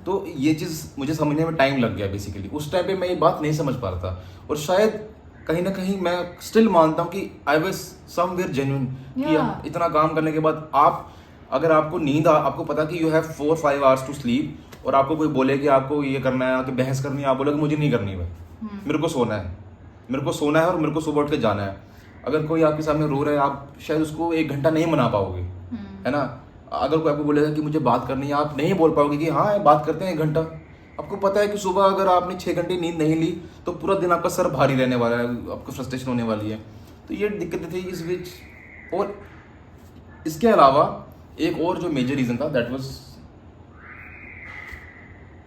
तो ये चीज़ मुझे समझने में टाइम लग गया बेसिकली। उस टाइम पे मैं ये बात नहीं समझ पा रहा था, और शायद कहीं ना कहीं मैं स्टिल मानता हूँ कि आई वाज समवेयर जेन्युइन कि Yeah. इतना काम करने के बाद आप, अगर आपको नींद आपको पता कि you have 4-5 hours to sleep, और आपको कोई बोले कि आपको ये करना है, आके बहस करनी है, आप बोले कि मुझे नहीं करनी भाई, मेरे को सोना है, मेरे को सोना है और मेरे को सुबह उठ के जाना है। अगर कोई आपके सामने रो रहा है, आप शायद उसको 1 घंटा नहीं मना पाओगे, है ना। अगर कोई आपको बोलेगा कि मुझे बात करनी है, आप नहीं बोल पाओगे कि हाँ बात करते हैं 1 घंटा। आपको पता है कि सुबह अगर आपने 6 घंटे नींद नहीं ली तो पूरा दिन आपका सर भारी रहने वाला है, आपको फ्रस्ट्रेशन होने वाली है। तो ये दिक्कतें थी इस बीच। और इसके अलावा एक और जो मेजर रीज़न था, that was,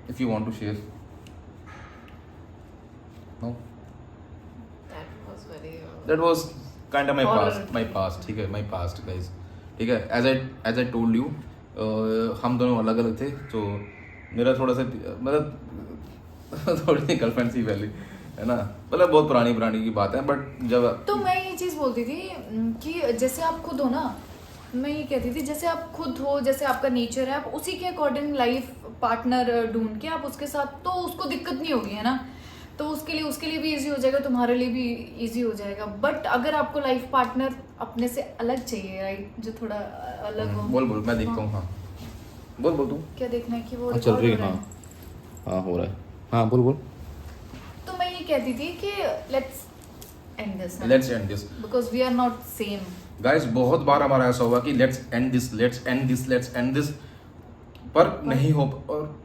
if you want to share. No, that was kind of my past, ठीक है, माय पास्ट गाइस, ठीक है। एज आई टोल्ड यू, हम दोनों अलग अलग थे, तो मेरा थोड़ा सा मतलब थोड़ी सी गर्लफ्रेंड थी पहले, है ना, मतलब बहुत पुरानी की बात है, बट जब तो मैं ये चीज़ बोलती थी कि जैसे आप खुद हो ना, मैं ये कहती थी जैसे आप खुद हो, जैसे आपका नेचर है, आप उसी के अकॉर्डिंग लाइफ पार्टनर ढूंढ के आप उसके साथ, तो उसको दिक्कत नहीं होगी, है ना। तो उसके लिए भी इजी हो जाएगा, तुम्हारे लिए भी इजी हो जाएगा। बट अगर आपको लाइफ पार्टनर अपने से अलग चाहिए, राइट, जो थोड़ा अलग हो। बोल मैं देखता हूँ। हाँ बोल तू। क्या देखना है कि वो चल record रही हो है। रहा है? हाँ हो रहा है। हाँ बोल। तो मैं ये कहती थी कि let's end this, because we are not same. Guys बहुत बार हमारा ऐसा हुआ कि लेट्स एंड दिस, पर नहीं हो, और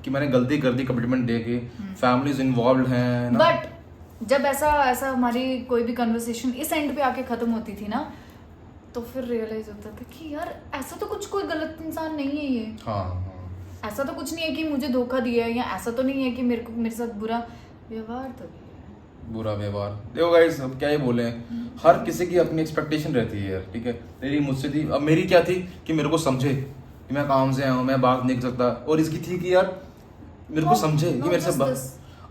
कि मैंने गलती कर दी कमिटमेंट दे के, फैमिलीज इन्वॉल्व हैं ना। बट जब ऐसा हमारी कोई भी कन्वर्सेशन इस एंड पे आके खत्म होती थी ना, तो फिर रियलाइज होता था कि यार ऐसा तो कोई गलत इंसान नहीं है ये। हाँ। ऐसा तो कुछ नहीं है कि मुझे धोखा दिया है, या ऐसा तो नहीं है कि मेरे साथ बुरा व्यवहार तो नहीं है। बुरा व्यवहार, देखो गाइस अब क्या ही बोले, हर किसी की अपनी एक्सपेक्टेशन रहती है, ठीक है। मेरी मुझसे थी, अब मेरी क्या थी कि मेरे को समझे कि मैं काम से आया हूँ, मैं बात नहीं कर सकता, और इसकी थी कि यार मेरे को समझे कि मेरे से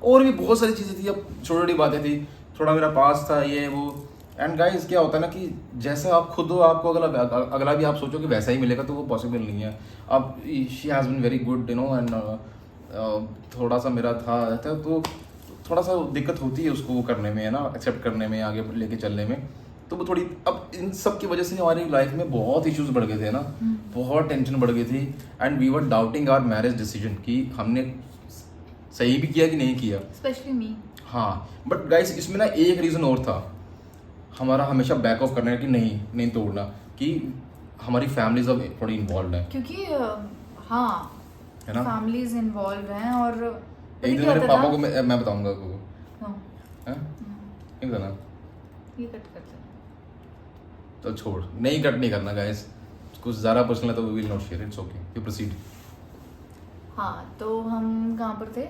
और भी बहुत सारी चीज़ें थी, अब छोटी बातें थी, थोड़ा मेरा पास था ये वो। एंड गाइस क्या होता है ना कि जैसा आप खुद हो, आपको अगला भी आप सोचो कि वैसा ही मिलेगा, तो वो पॉसिबल नहीं है। अब she has been very good, you know, and थोड़ा सा मेरा था तो थोड़ा सा दिक्कत होती है उसको करने में, है ना, एक्सेप्ट करने में, आगे लेके चलने में। तो वो थोड़ी, अब इन सब की वजह से हमारी लाइफ में बहुत इश्यूज बढ़ गए थे ना, बहुत टेंशन बढ़ गई थी, and we were doubting our marriage decision कि हमने सही भी किया कि नहीं किया, स्पेशली मी। हाँ। बट गाइस इसमें ना एक रीज़न और था हमारा, हमेशा बैक ऑफ करना है कि नहीं तोड़ना, कि हमारी फैमिलीज अब थोड़ी इन्वॉल्व है, क्योंकि हाँ है ना, फैमिलीज इन्वॉल्व हैं। और एक दिन मेरे पापा को मैं बताऊंगा को, हाँ, नहीं बताना, ये कट कर दे। तो छोड़, नहीं कट नहीं करना गाइस, कुछ ज़्यादा पर्सनल है तो we will not share, it's okay, you proceed. हाँ, तो हम कहाँ पर थे?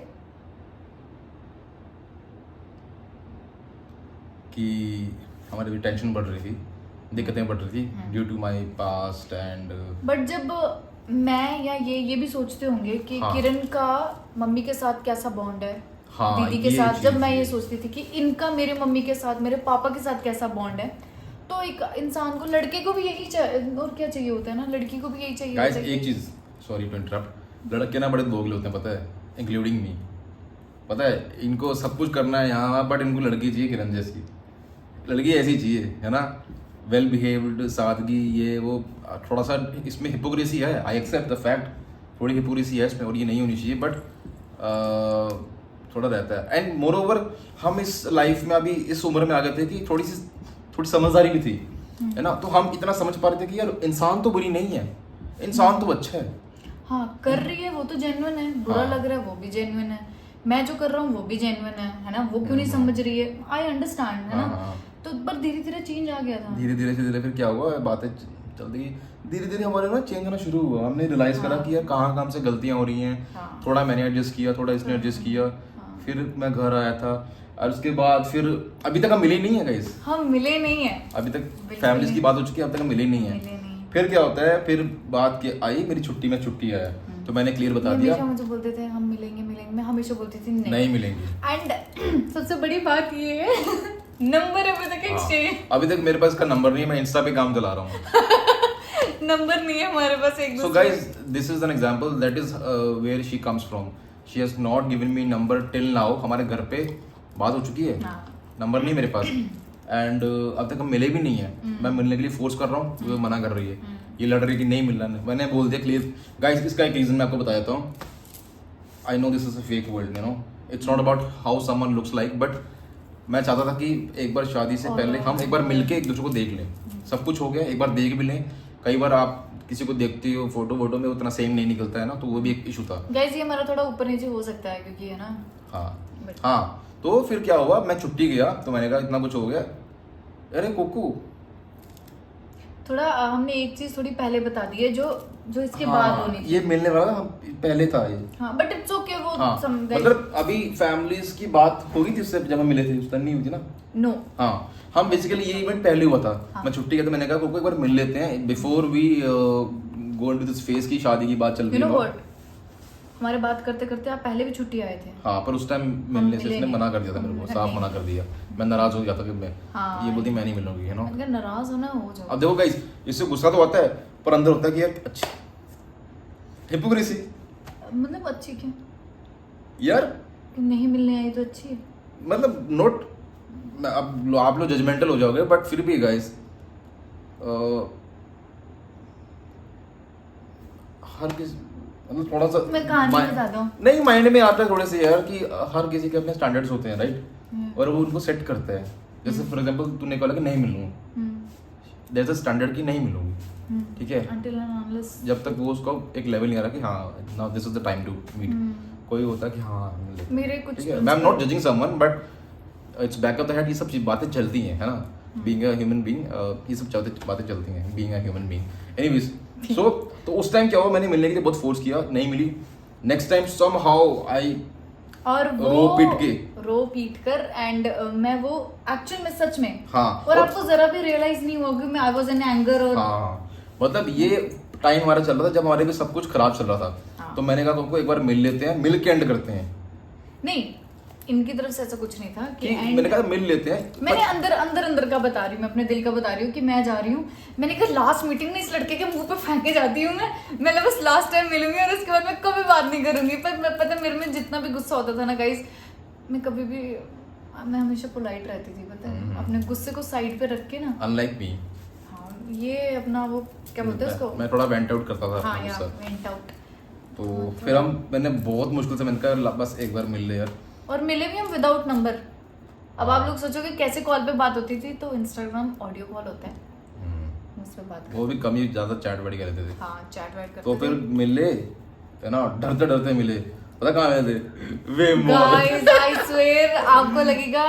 कि हमारी भी टेंशन बढ़ रही थी, दिक्कतें बढ़ रही थी due to my past and. But जब मैं या ये भी सोचते होंगे कि हाँ। किरण का मम्मी के साथ कैसा बॉन्ड है, हाँ, दीदी के ये साथ, जब चीज़ मैं ये है। सोचती थी कि इनका मेरे मम्मी के साथ, मेरे पापा के साथ कैसा बॉन्ड है, तो एक इंसान को, लड़के को भी यही चाहिए, और क्या चाहिए होता है ना, लड़की को भी यही चाहिए गाइस होता है एक चीज़, सॉरी टू इंटरप्ट, लड़के ना बड़े दोगले होते हैं, पता है, इंक्लूडिंग मी, पता है, इनको सब कुछ करना है यहाँ, बट इनको लड़की चाहिए किरण जैसी, लड़की ऐसी चाहिए, है ना, वेल बिहेव्ड, सादगी, ये वो। थोड़ा सा इसमें हिपोक्रेसी है, आई एक्सेप्ट द फैक्ट, थोड़ी हिपोक्रेसी है इसमें, और ये नहीं होनी चाहिए, बट थोड़ा रहता है। एंड मोर ओवर हम इस लाइफ में अभी इस उम्र में आ गए थे कि थोड़ी समझदारी भी थी, है ना, तो हम इतना समझ पा रहे थे कि यार इंसान तो बुरी नहीं है, इंसान तो अच्छा है। हाँ, कर रही है वो तो जेन्युइन है, बुरा हाँ। लग रहा है वो भी जेन्युइन है, मैं जो कर रहा हूँ वो भी जेन्युइन है ना, वो क्यों नहीं समझ रही है, आई अंडरस्टैंड, है ना। हाँ। तो पर धीरे धीरे चेंज आ गया था। धीरे फिर क्या हुआ, बातें चलती गई, धीरे हमारे ना चेंज होना शुरू हुआ, हमने रियलाइज करा कि यार कहाँ हमसे गलतियाँ हो रही हैं, हाँ। थोड़ा मैंने एडजस्ट किया, थोड़ा इसने एडजस्ट किया, फिर मैं घर आया था, और उसके बाद फिर अभी तक हम मिले नहीं है गाइस, हम मिले नहीं है अभी तक बिल्कुल फैमिलीज नहीं। की बात हो चुकी है, अब तक हम मिले नहीं है। मिले नहीं। फिर क्या होता है, फिर बात के आई मेरी छुट्टी में, छुट्टी आया, तो मैंने क्लियर बता ये दिया हमेशा मुझे बोलते थे हम मिलेंगे मिलेंगे, मैं हमेशा बोलती थी नहीं मिलेंगे। एंड सबसे बड़ी बात ये है नंबर अभी तक एक्सचेंज, अभी तक मेरे पास इसका नंबर नहीं है, मैं इंस्टा पे काम चला रहा हूँ। नंबर नहीं है हमारे पास एक So guys, this is an example that is where she comes from. She has not given me number till now. हमारे घर पे बात हो चुकी है, नंबर नहीं मेरे पास एंड अब तक हम मिले भी नहीं है। मैं मिलने के लिए फोर्स कर रहा हूँ, वो मना कर रही है, ये लड़ रही है कि नहीं मिलना नहीं। मैंने बोल दिया क्लियर गाइस, इसका एक रीजन मैं आपको बता देता हूँ। I know this is a fake world, you know it's not about how someone looks like, but मैं चाहता था कि एक बार शादी से पहले हम एक बार मिलके एक दूसरे को देख लें। सब कुछ हो गया, एक बार देख भी लें। कई बार आप किसी को देखते हो फोटो वोटो में उतना सेम नहीं निकलता है ना, तो वो भी एक इशू था। गाइस ये हमारा थोड़ा ऊपर नीचे हो सकता है क्योंकि है ना। हाँ तो फिर क्या हुआ, मैं छुट्टी गया तो मैंने कहा इतना कुछ हो गया, अरे कुकू थोड़ा हमने एक चीज थोड़ी पहले बता दी है जो जो इसके बाद होनी थी। ये मिलने वाला पहले था ये। हाँ बट इट्स ओके वो मतलब अभी फैमिलीज की बात होगी थी उससे जब हम मिले थे, उस टाइम नहीं हुई थी ना। नो हाँ हम बेसिकली ये इवेंट पहले हुआ था। मैं छुट्टी गया तो मैंने कहा कोको एक बार मिल लेते हैं before we go into this phase की शादी की बात चल रही है। हमारे बात करते करते आप पहले भी छुट्टी आए थे। हाँ पर उस टाइम मिलने से उसने मना कर दिया था मेरे को, साफ मना कर दिया। मैं नाराज हो गया था कि मैं ये बोलती मैं नहीं मिलूंगी, है ना। अगर नाराज होना हो जाओ। अब देखो गाइस, इससे गुस्सा तो आता है पर अंदर होता है कि यार अच्छी हिपोक्रेसी, मतलब अच्छी क्यों यार नहीं मिलने आई तो अच्छी है। मतलब नोट अब आप लोग जजमेंटल हो जाओगे बट फिर भी गाइस हर किसी मतलब थोड़ा सा मैं कहानी बताता हूँ। नहीं माइंड में आता है थोड़े से यार कि हर किसी के अपने स्टैंडर्ड्स होते हैं राइट, और वो उनको सेट करते हैं। जैसे फॉर एग्जांपल तूने कहा कि नहीं मिलूंगा, देयर इज अ स्टैंडर्ड कि नहीं मिलूंगी, ठीक है, Until and unless जब तक वो उसको एक लेवल नहीं आ रहा कि हाँ now this is the time to meet. कोई होता है कि हाँ मेरे कुछ मैं am not judging someone but it's back of the head, ये सब चीज बातें चलती हैं, है ना। बीइंग अ ह्यूमन बीइंग ये सब बातें चलती हैं, being a human being. Anyways so तो उस टाइम क्या हुआ, मैंने मिलने के लिए बहुत फोर्स किया, नहीं मिली। नेक्स्ट टाइम समहाउ आई और वो रो पीट कर एंड मैं वो एक्चुअल में सच में हाँ और आपको जरा भी रियलाइज नहीं हुआ कि मैं आई वाज इन एंगर और हाँ मतलब ये टाइम हमारा चल रहा था जब हमारे भी सब कुछ खराब चल रहा था। हाँ। तो मैंने कहा तुमको एक बार मिल लेते हैं, मिल के एंड करते हैं। नहीं इनकी तरफ से ऐसा कुछ नहीं था कि मैंने कहा मिल लेते हैं। मैंने अंदर का बता रही हूँ, मैं अपने दिल का बता रही हूँ कि मैं जा रही हूँ। मैंने कहा लास्ट मीटिंग में इस लड़के के मुंह पे फेंके जाती हूँ मैं बस लास्ट टाइम मिलूंगी और उसके बाद मैं कभी बात नहीं करूंगी। पर मैं पता मेरे में जितना भी गुस्सा होता था ना गाइस, मैं कभी भी मैं हमेशा पोलाइट रहती थी, पता है, अपने गुस्से को साइड पे रख के ना। अनलाइक मी हाँ ये अपना वो क्या बोलते हैं उसको, मैं थोड़ा वेंट आउट करता था हाँ अपना यार गुस्सा। Went out. तो फिर मैंने बहुत मुश्किल से मैंने कहा बस एक बार मिल ले यार, और मिले भी हम विदाउट नंबर। अब आप लोग सोचोगे कैसे कॉल पे बात होती थी, तो इंस्टाग्राम ऑडियो कॉल होता है उस पे बात वो भी कम ही ज्यादा चैट वैट करते थे। हाँ चैट वैट करते तो फिर मिले है ना, डरते डरते मिले, पता कहाँ मिले थे, वे गाइस आई स्वेयर आपको लगेगा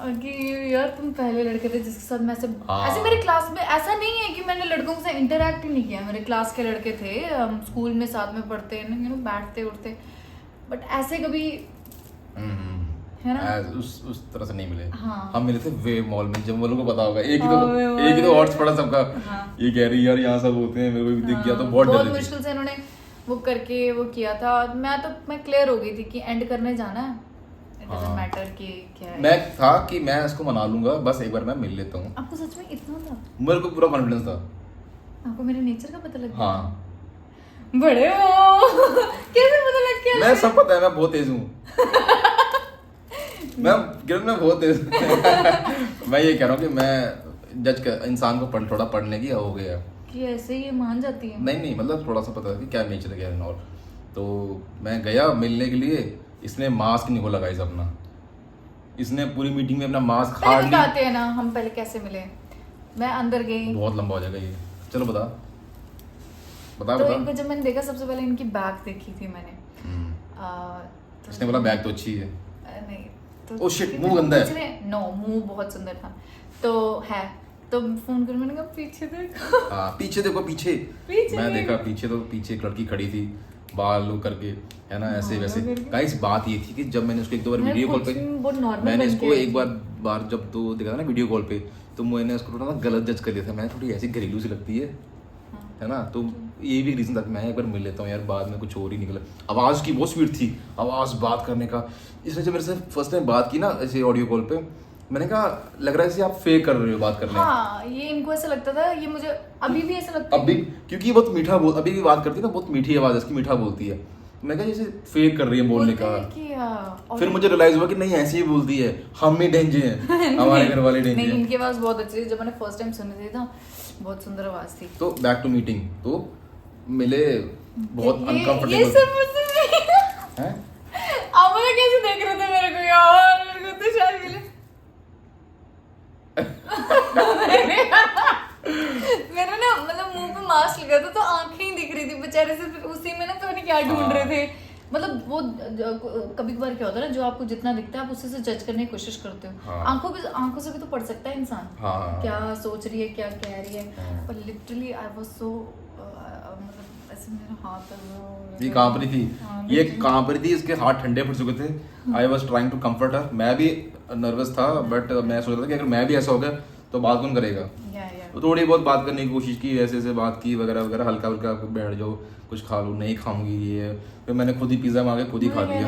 कि यार तुम पहले लड़के थे जिसके साथ मैं ऐसे मेरे क्लास में ऐसा नहीं है कि मैंने लड़कों से इंटरेक्ट ही नहीं किया। मेरे क्लास के लड़के थे, हम स्कूल में साथ में पढ़ते यू नो बैठते उठते, बट ऐसे कभी है ना उस तरह से नहीं मिले। हाँ। हम मिले थे वे मॉल में, जब वालों को पता होगा, एक ही तो हॉट्स पड़ा सबका। हाँ। ये कह रही यार यहाँ सब होते हैं, मेरे को भी दिख गया तो बहुत बहुत डर मुश्किल से इन्होंने वो करके वो किया था। मैं क्लियर हो गई थी कि एंड करने जाना है, इट डजंट मैटर कि क्या है। मैं था कि मैं इसको मना लूंगा, बस एक बार मैं मिल लेता हूँ। आपको सच में इतना था? मेरे को पूरा कॉन्फिडेंस था। आपको मेरे नेचर का पता लग गया? हाँ बड़े हो कैसे पता लग गया? मैं सब पता है, मैं बहुत तेज हूँ मैं बहुत तेज मैं ये कह रहा हूँ कि मैं जज कर इंसान को थोड़ा पढ़ने की हो गया कि ऐसे ही ये मान जाती है। नहीं मतलब थोड़ा सा पता है कि क्या नेचर है क्या है। और तो मैं गया मिलने के लिए, इसने मास्क नहीं खोला गाइस अपना, इसने पूरी मीटिंग में अपना मास्क पहले बताते हैं ना हम पहले कैसे मिले। मैं अंदर गई, बहुत लंबा हो जाएगा ये, चलो बता तो इनको जब मैंने देखा सबसे पहले इनकी बैग देखी थी मैंने। तो इसने बोला बैग तो अच्छी है। नहीं तो ओह शिट मुंह गंदा है। नो मुंह बहुत सुंदर था तो है। तो फोन कर मैंने कहा पीछे देखो। हाँ पीछे देखो, पीछे मैं देखा पीछे, तो पीछे एक लड़की खड़ी थी बाल लो करके, है ना, ऐसे वैसे। गाइस बात ये थी कि जब मैंने उसको एक दो बार वीडियो कॉल पे, मैंने इसको एक बार जब तो देखा था ना वीडियो कॉल पे, तो मैंने उसको थोड़ा ना गलत जज कर लिया था। मैं थोड़ी ऐसी घरेलू सी लगती है, है ना, तो ये भी रीज़न था कि मैं एक बार मिल लेता हूँ यार, बाद में कुछ और ही निकला। आवाज़ की बहुत स्पीड थी, आवाज़ बात करने का, इसने जब मेरे से फर्स्ट टाइम बात की ना ऐसे ऑडियो कॉल पे, मैंने कहा लग रहा है जैसे आप फेक कर रहे हो बात करने। हाँ, ये इनको ऐसा लगता था, ये मुझे अभी भी ऐसा लगता है। अभी क्योंकि बहुत मीठा बोल, अभी भी बात करती है ना, बहुत मीठी आवाज़ है इसकी, मीठा बोलती है। मैं कहा जैसे फेक कर रही है बोलने का। फिर मुझे रियलाइज हुआ कि नहीं ऐसे ही बोलती है, हम ही डेंजे हैं, हमारे घर वाले डेंजे नहीं, हैं। इनकी आवाज़ बहुत अच्छी थी, जब मैंने फर्स्ट टाइम सुनी थी ना, बहुत सुंदर आवाज़ थी। तो बैक टू मीटिंग, तो मिले, बहुत ये अनकंफर्टेबल सब मुझसे हैं। आप मुझे कैसे देख रहे थे मेरे को यार, मेरे को तो शायद मिले मेरा ना मतलब मुंह पे मास्क लगा था तो आंखें ही दिख रही थी बेचारे से, फिर उसी में ना पता नहीं क्या ढूंढ रहे थे। मतलब वो कभी कभार क्या होता है ना, जो आपको जितना दिखता है आप उससे जज करने की कोशिश करते हो। हाँ। आंखों से भी तो पढ़ सकता है इंसान, हाँ। क्या सोच रही है, क्या कह रही है। हाँ। पर लिटरली आई वाज सो मतलब ऐसे मेरा हाथ ये कांप रही थी, हाँ, ये कांप रही थी, इसके हाथ ठंडे पड़ चुके थे। I was trying to comfort her, मैं भी नर्वस था, बट मैं सोच रहा था कि अगर मैं भी ऐसा हो गया तो बात कौन करेगा। तो थोड़ी बहुत बात करने की कोशिश की, ऐसे ऐसे बात की वगैरह वगैरह, हल्का हल्का बैठ जाओ, कुछ खा लो, नहीं खाऊंगी ये। फिर मैंने खुद ही पिज्जा मांगे, खुद ही खा लिया।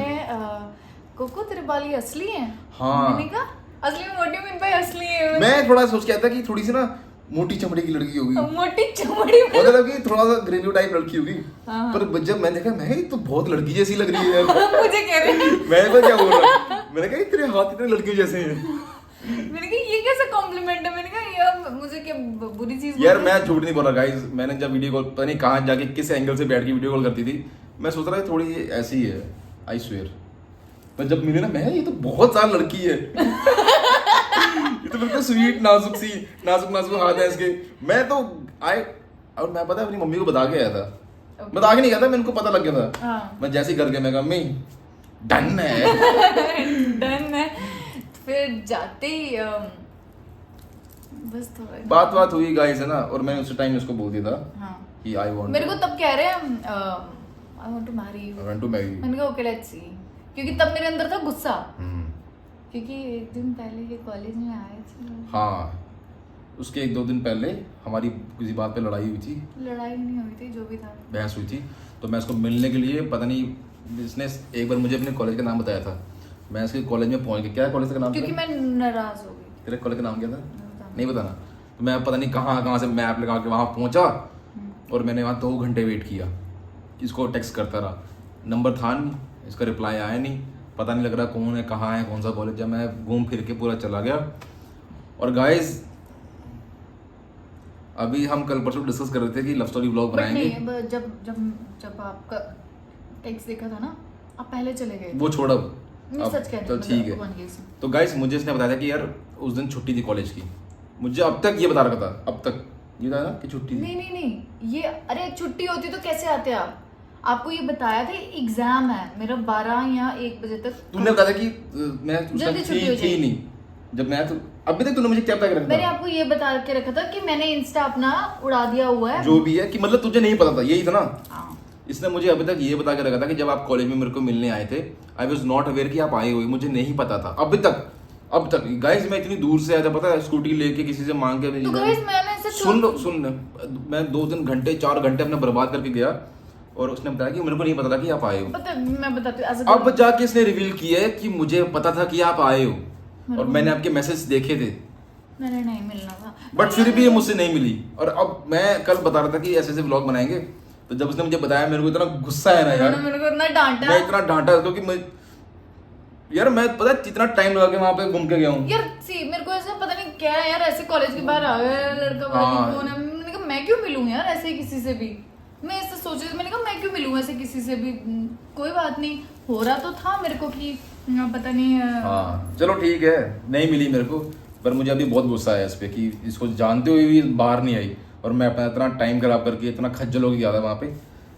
कोको तेरे बाल ये असली हैं? हाँ। मैंने कहा असली में मोटी में भाई असली है। मैं थोड़ा सोच के आया था कि थोड़ी सी ना मोटी चमड़ी की लड़की होगी, मोटी चमड़ी में मतलब कि थोड़ा सा ग्रेवी टाइप लड़की होगी। हाँ। पर जब मैंने देखा, मैं तो बहुत लड़की जैसी लग रही है यार। मुझे कह रहे हैं मैं तो क्या बोल रहा, मैंने कहा तेरे हाथ इतने लड़कियों जैसे हैं। मैंने कहा ये कैसा कॉम्प्लीमेंट है। मैंने कहा यार मुझे क्या बुरी चीज यार मैं झूठ नहीं बोल रहा गाइस, मैंने जब वीडियो कॉल पता नहीं कहाँ जाके किस एंगल से बैठ के वीडियो कॉल करती थी, मैं सोच रहा था थोड़ी ऐसी ही है, आई स्वेयर। पर जब मिली ना, मैं ये तो बहुत सारी लड़की है। ये तो बिल्कुल स्वीट नाजुक सी, नाजुक नाजुक हाथ है इसके। मैं तो आए, और मैं पता है अपनी मम्मी को बता के आया था। बता के नहीं गया था, मेरे को पता लग गया था। मैं जैसे ही कर गया, मैं कहा मम्मी डन है। डन है। फिर जाते ही बस थोड़ा बात हुई गाइस, है ना, और मैंने उस टाइम उसको बोल दिया था हाँ। कि आई वांट, मेरे को तब कह रहे हैं I want to marry you. I want to marry. मैंने कहा ओके लेट्स सी, क्योंकि तब मेरे अंदर था गुस्सा, क्योंकि एक दिन पहले ये कॉलेज में आए थे। हाँ, उसके 1-2 दिन पहले हमारी किसी बात पे लड़ाई हुई थी। लड़ाई नहीं हुई थी, जो भी था बहस हुई थी। तो मैं उसको मिलने के लिए, पता नहीं इसने एक बार मुझे अपने कॉलेज का नाम बताया था, मैं इसके कॉलेज में पहुंच गया। क्या कॉलेज का नाम? क्योंकि मैं नाराज हो गई। तेरे कॉलेज का नाम क्या था? नहीं बताना। तो मैं पता नहीं कहाँ से मैप लगा के वहाँ पहुँचा, और मैंने वहाँ 2 घंटे वेट किया, इसको टेक्स्ट करता रहा, नंबर था नहीं, इसका रिप्लाई आया नहीं, पता नहीं लग रहा कौन है, कहाँ है, कौन सा कॉलेज। जब मैं घूम फिर के पूरा चला गया। और गाइस अभी हम कल परसों डिस्कस कर रहे थे कि लव स्टोरी व्लॉग बनाएंगे। नहीं, जब आपका टेक्स्ट देखा था ना, आप पहले चले गए। वो छोड़, अब सच कह रही तो हूँ, ठीक है। One case. तो गाइस मुझे इसने बताया था कि यार उस दिन छुट्टी थी कॉलेज की, मुझे अब तक ये बता रखा था, अब तक ये बताया ना कि छुट्टी थी। नहीं, ये अरे छुट्टी होती तो कैसे आते आप? आपको ये बताया था एग्जाम है मेरा 12 या 1 बजे तक। तूने बताया था कि मैं उस जल्दी टाइम छुट्टी हो थी जाएगी। नहीं, जब मैं तो अभी तक तूने मुझे क्या बता के रखा मैंने था? आपको ये बता के रखा था कि मैंने इंस्टा अपना उड़ा दिया हुआ है। जो भी है कि मतलब तुझे नहीं पता था, यही था ना। हाँ। इसने मुझे अभी तक ये बता के रखा था कि जब आप कॉलेज में मेरे को मिलने आए थे, आई वॉज नॉट अवेयर कि आप आए हुए, मुझे नहीं पता था अभी तक। अब तक गाइस मैं इतनी दूर से आया था, पता है, स्कूटी लेके किसी से मांग के। तो गाइस मैंने इसे सुन, मैं 2-3 घंटे 4 घंटे अपने बर्बाद करके गया, और उसने बताया कि मेरे को नहीं पता था कि आप आए हो। पता मैं बताती हूँ। अब जाके इसने रिवील किया है कि मुझे पता था कि आप आए हो, और मैंने आपके मैसेज देखे थे, मैंने नहीं मिलना था, बट फिर भी ये मुझसे नहीं मिली। और अब मैं कल बता रहा था कि ऐसे ऐसे व्लॉग बनाएंगे, तो जब उसने मुझे बताया, मेरे को इतना गुस्सा है ना यार, मेरे को इतना डांटा, मैं इतना डांटा, क्योंकि मैं पता है कितना टाइम लगा के वहां पे घूम के गया हूँ यार। सी मेरे को ऐसा पता नहीं क्या है यार, ऐसे कॉलेज के बाहर आ गया लड़का, पता नहीं कौन है। मैंने कहा मैं क्यों मिलूं यार ऐसे किसी से भी। मैं ऐसे सोच रही, मैंने कहा मैं क्यों मिलूं ऐसे किसी से भी। कोई बात नहीं, हो रहा तो था मेरे को कि पता नहीं। हाँ चलो ठीक है, नहीं मिली मेरे को, पर मुझे अभी बहुत गुस्सा है इस पे कि इसको जानते हुए भी बाहर नहीं आई, और मैं अपना इतना टाइम खराब करके इतना खज्जल हो गया था वहाँ पे,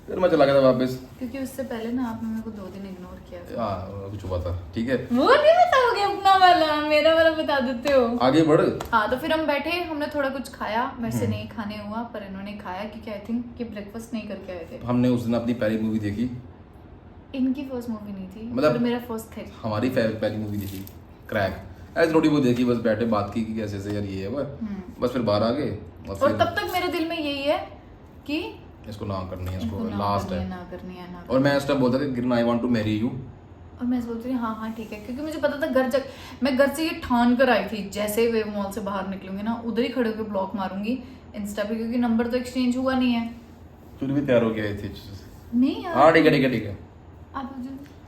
फिर मैं चला गया था वापस। क्योंकि उससे पहले ना आपने मेरे को 2 दिन इग्नोर किया था। हाँ कुछ हुआ था, ठीक है। वो नहीं बताओगे अपना वाला, मेरा वाला बता देते हो। आगे बढ़। हाँ, तो फिर हम बैठे, हमने थोड़ा कुछ खाया, मेरे से नहीं खाने हुआ, पर इन्होंने खाया क्योंकि आई थिंक कि ब्रेकफास्ट नहीं करके आए थे। हमने उस दिन अपनी पहली मूवी देखी। इनकी फर्स्ट मूवी नहीं थी, मतलब मेरा फर्स्ट थे। हमारी पहली मूवी देखी क्रैक, ऐसे थोड़ी बहुत देखी, बस बैठे बात की कि कैसे से यार ये है वो, बस फिर बाहर आ गए। और तब तक मेरे दिल में यही है कि इसको ना करनी है, इसको ना लास्ट करनी है। ना करनी है ना और मैं इस टाइम बोलता था Kiran I want to marry you. और मैं सोच रही हाँ हाँ ठीक है, क्योंकि मुझे पता था मैं घर से ये ठान कर आई थी, जैसे ही वेव मॉल से बाहर निकलूंगी ना उधर ही खड़े होकर ब्लॉक मारूंगी इंस्टा पे, क्योंकि नंबर तो एक्सचेंज हुआ नहीं है। फिर भी तैयार हो गया थी। नहीं यार, हाँ ठीक है ठीक है ठीक है, आप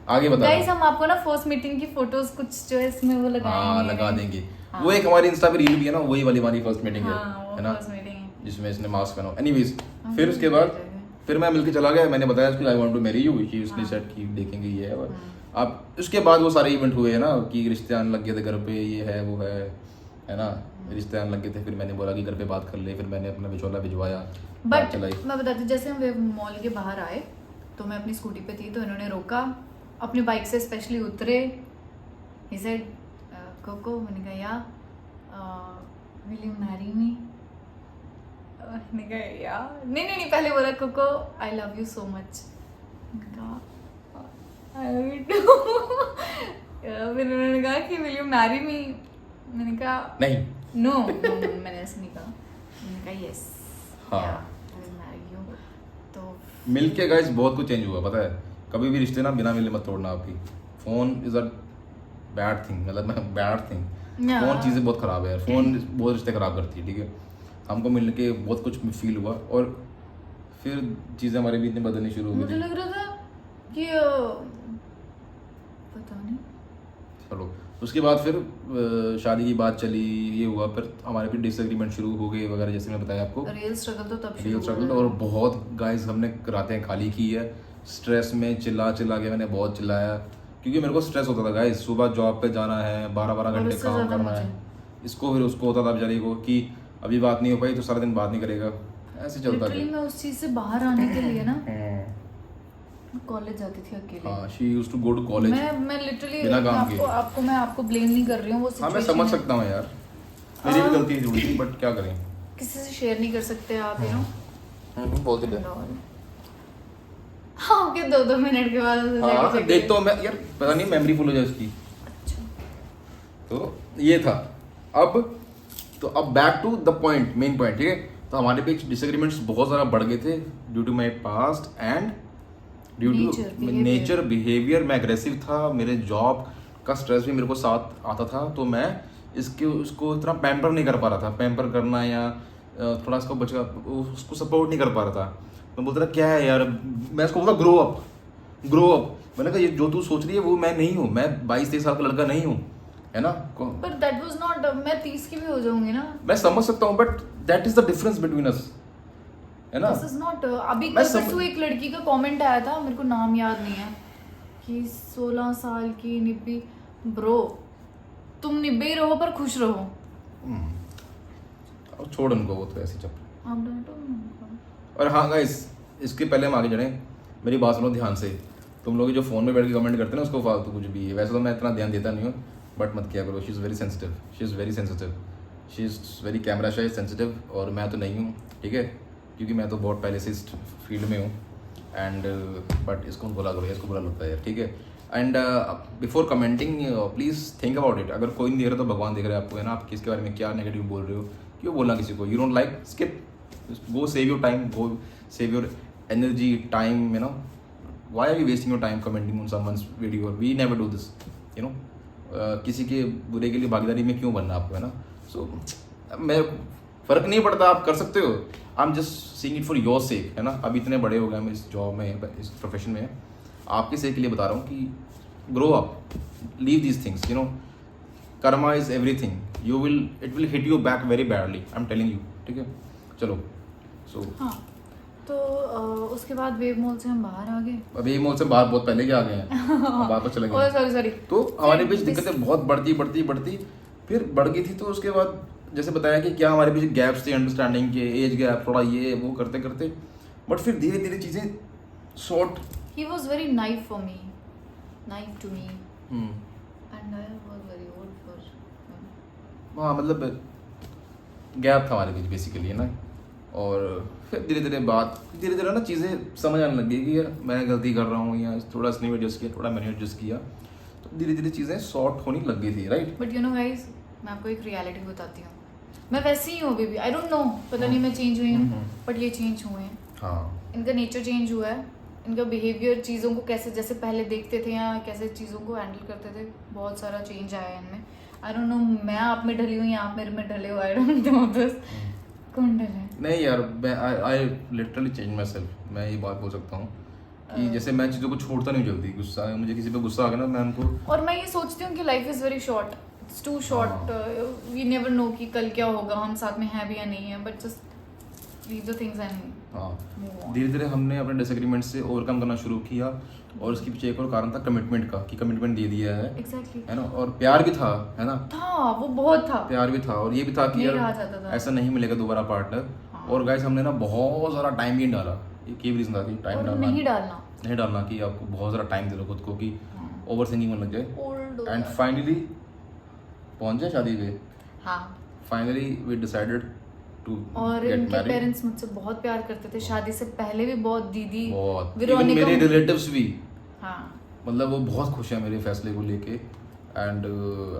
आगे बता। गाइस हम आपको ना फर्स्ट मीटिंग की फोटोज कुछ जो है इसमें वो लगाएंगे। हाँ लगा देंगे। हाँ। वो एक हमारी इंस्टा पे रील भी है ना, वही वाली हमारी फर्स्ट मीटिंग हाँ, वो है ना, फर्स्ट मीटिंग है। जिसमें इसने मास्क पहना। एनीवेज हाँ, फिर उसके बाद जाएगा। फिर मैं मिलके चला गया, मैंने बताया उसको I want to marry you, कि उसने हाँ। सेट की देखेंगे ये है। और अब उसके बाद वो सारे इवेंट हुए हैं ना, कि रिश्ते आने लग गए थे घर पे, ये है वो है ना, रिश्ते आने लग गए थे। फिर मैंने बोला कि घर पे बात कर ले, फिर मैंने अपना बिचौला भिजवाया, बात बट चलाई। मैं बताती हूँ, जैसे हम वेव मॉल के बाहर आए तो मैं अपनी स्कूटी पे थी, तो इन्होंने रोका, अपनी बाइक से स्पेशली उतरे। ही सेड कोको, मैंने कहा या विल यू मैरी मी, मैंने कहा या नहीं पहले बोला Coco I love you so much, मैंने कहा आई लव यू टू। फिर उन्होंने कहा कि विल यू मैरी मी, मैंने कहा नहीं नो मैंने ऐसे नहीं कहा, मैंने कहा यस हाँ। I will marry you. तो मिलके गाइस बहुत कुछ चेंज हुआ, पता है। कभी भी रिश्ते ना बिना मिले मत तोड़ना आपकी। Phone is a bad thing, मतलब बैड थिंग। Yeah. फोन चीज़ें बहुत ख़राब है यार, फोन बहुत रिश्ते ख़राब करती है, ठीक है। हमको मिलने के बहुत कुछ फील हुआ, और फिर चीज़ें हमारे बीच में बदलनी शुरू हो मुझे गई। लग रहा था कि पता नहीं। चलो उसके बाद फिर शादी की बात चली, ये हुआ, फिर हमारे भी डिसएग्रीमेंट शुरू हो गए वगैरह, जैसे मैं बताया आपको। रियल स्ट्रगल तो तब रियल शुरू स्ट्रगल, हुआ और बहुत गाइस हमने रातें खाली की है स्ट्रेस में, चिल्ला के मैंने बहुत चिल्लाया, क्योंकि मेरे को स्ट्रेस होता था गाइस। सुबह जॉब पे जाना है, 12 और घंटे उससे काम ज़्यादा करना है, इसको फिर उसको होता था बेचारी को कि अभी बात नहीं हो पाई तो सारा दिन बात नहीं करेगा, ऐसे चलता लिटरली मैं उस चीज से बाहर आने के लिए ना कॉलेज जाती थी अकेले। हाँ, she used to go to college. मैं लिटरली बिना काम के। आपको ब्लेम नहीं कर रही हूँ, वो हाँ मैं situation समझ है। सकता हूँ यार, मेरी भी गलती थी थोड़ी, बट क्या करें। किसी से शेयर नहीं कर सकते आप, यू नो। बोलते थे। हाँ ओके, 2-2 मिनट के बाद उसे हाँ जाके check देखता हूँ मैं यार, पता नहीं मेमोरी फुल हो जाए उसकी। अच्छा। तो ये था। अब back to the point, main point, ठीक है। तो हमारे बीच डिसएग्रीमेंट्स बहुत ज़्यादा बढ़ गए थे due to my past and due to nature behaviour. मैं एग्रेसिव था, मेरे जॉब का स्ट्रेस भी मेरे को साथ आता था, तो मैं उसको इतना पैम्पर नहीं कर पा रहा था। पैम्पर करना या थोड़ा उसको सपोर्ट नहीं कर पा रहा था। मैं बोलता था क्या है यार, मैं उसको बोलता ग्रो अप। मैंने कहा ये जो तू सोच रही है वो मैं नहीं हूँ, मैं 22-23 साल का लड़का नहीं हूँ, है ना। बट दैट वाज नॉट, मैं 30 की भी हो जाऊंगी ना। मैं समझ सकता हूँ, but that is the difference between us, है ना। This is not. अभी मैं कल परसों एक लड़की का कमेंट आया था, मेरे को नाम याद नहीं है, कि 16 साल की निब्बी। ब्रो तुम निब्बे ही रहो पर खुश रहो। अब छोड़ उनको, वो तो ऐसी चप। आप डांटो। और हाँ गाइस, इसके पहले हम आगे चलें, मेरी बात सुनो ध्यान से। तुम लोग जो फोन में बैठ के कमेंट करते हैं ना, उसको फालतू कुछ भी है। वैसे तो मैं इतना ध्यान देता नहीं हूँ, बट मत किया करो। She is very sensitive, she is very camera शाई सेंसिटिव, और मैं तो नहीं हूँ, ठीक है, क्योंकि मैं तो बहुत पहले से इस फील्ड में हूँ। एंड बट इसको बुरा करो, इसको बुरा लगता है यार, ठीक है। And before commenting please think about it. अगर कोई नहीं देख रहा तो भगवान देख रहे हैं आपको, है ना। आप किसके बारे में क्या नेगेटिव बोल रहे हो, क्यों बोलना किसी को। You don't like, skip, go save your time, go save your energy, time, you know. Why are you wasting your time commenting on someone's video? We never do this, you know. किसी के बुरे के लिए भागीदारी में क्यों बनना आपको, है ना। सो मैं फ़र्क नहीं पड़ता, आप कर सकते हो। I am just seeing it for your sake, है ना। अभी इतने बड़े हो गए हम इस जॉब में, इस प्रोफेशन में, आपके सेक के लिए बता रहा हूँ कि grow up, leave these things, you know. Karma is everything, it will hit you back very badly, I am telling you, ठीक है। चलो हाँ, तो उसके बाद वेव मॉल से हम बाहर आ गए। अभी मॉल से बाहर बहुत पहले के आ गए हैं, अब वापस चले गए। सॉरी। तो हमारे बीच दिक्कतें बहुत बढ़ती फिर बढ़ गई थी। तो उसके बाद जैसे बताया कि क्या हमारे बीच गैप्स थे, अंडरस्टैंडिंग के, एज गैप, थोड़ा ये वो करते बट फिर धीरे धीरे चीज़ें sort. He was very naive for me, naive to me, and I was very old for. हाँ मतलब गैप था हमारे बीच बेसिकली, है ना। और फिर धीरे धीरे ना चीज़ें समझ आने लग गई कि यार मैं गलती कर रहा हूँ, या थोड़ा इसने एडजस्ट किया, थोड़ा मैंने एडजस्ट किया, तो धीरे धीरे चीज़ें सॉर्ट होने लग गई थी, right. But you know guys, मैं आपको एक रियलिटी बताती हूँ, मैं वैसे ही हूँ अभी भी। आई डोंट नो, पता नहीं मैं चेंज हुई हूँ, बट ये चेंज हुए हैं। हाँ इनका नेचर चेंज हुआ है, इनका बिहेवियर, चीज़ों को कैसे जैसे पहले देखते थे या कैसे चीज़ों को हैंडल करते थे, बहुत सारा चेंज आया है इनमें। आई डोंट नो मैं आप में ढली हूँ या आप मेरे में ढले हो, आई डोंट नो दिस, कौन ढले है? नहीं यार, मैं I literally change my self. मैं ये बात बोल सकता हूँ कि जैसे मैं चीज़ों को छोड़ता नहीं जल्दी। गुस्सा, मुझे किसी पे गुस्सा आ गया ना, मैं उनको, और मैं ये सोचती हूँ कि life is very short, it's too short, we never know कि कल क्या होगा, हम साथ में हैं भी या नहीं है, but just leave the things and हाँ धीरे धीरे हमने अपने डिसएग्रीमेंट से ओवरकम करना शुरू किया। और उसके पीछे एक और कारण था कमिटमेंट का, कि कमिटमेंट दे दिया है, एग्जैक्टली है ना, और प्यार भी था, है ना, था, वो बहुत था, प्यार भी था, और ये भी था कि नहीं यार रहा जाता था। ऐसा नहीं मिलेगा दोबारा पार्टनर। हाँ। और गाइस हमने ना बहुत सारा टाइम भी डाला, एक ही रीजन था कि टाइम और डालना, नहीं डालना कि आपको बहुत सारा टाइम दे दो खुद को, कि ओवर थिंकिंग में लग जाए। ओल्ड एंड फाइनली पहुंच जाए शादी पे। हाँ। फाइनली वी डिसाइडेड टू और गेट इनके मैरिड। पेरेंट्स मुझसे बहुत प्यार करते थे, शादी से पहले भी बहुत, दीदी बहुत, इवन विरोनिका, मेरे रिलेटिव्स भी, हाँ मतलब वो बहुत खुश है मेरे फैसले को लेके। एंड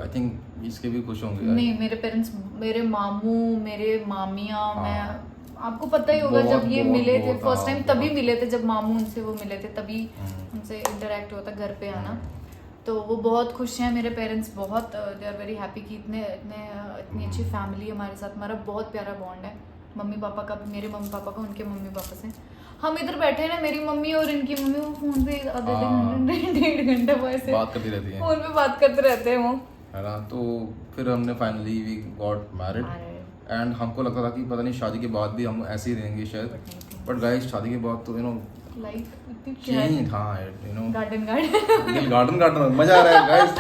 आई थिंक इसके भी खुश होंगे। नहीं, मेरे पेरेंट्स, मेरे मामू, मेरे मामियाँ, हाँ। मैं, आपको पता ही होगा बहुत, जब ये बहुत, मिले थे बहुत, फर्स्ट टाइम, हाँ, तभी बहुत। मिले थे जब मामू उनसे वो मिले थे, तभी उनसे इंटरेक्ट हुआ था घर पे आना। तो वो बहुत खुश हैं मेरे पेरेंट्स, बहुत दे आर वेरी हैप्पी कि इतनी अच्छी फैमिली हमारे साथ, हमारा बहुत प्यारा बॉन्ड है। मम्मी पापा का, मेरे मम्मी पापा का उनके मम्मी पापा से। हम इधर बैठे हैं ना, मेरी मम्मी और इनकी मम्मी, वो फोन पे आधे डेढ़ घंटा वो ऐसे बात करती रहती है, फोन पे बात करते रहते हैं वो, है ना। तो फिर हमने finally we got married. And हमको लगता था कि पता नहीं शादी के बाद भी हम ऐसे ही रहेंगे शायद, बट गाइस शादी के बाद तो लाइफ इतनी चेंज, हाँ गार्डन गार्डन मजा आ रहा है गाइस,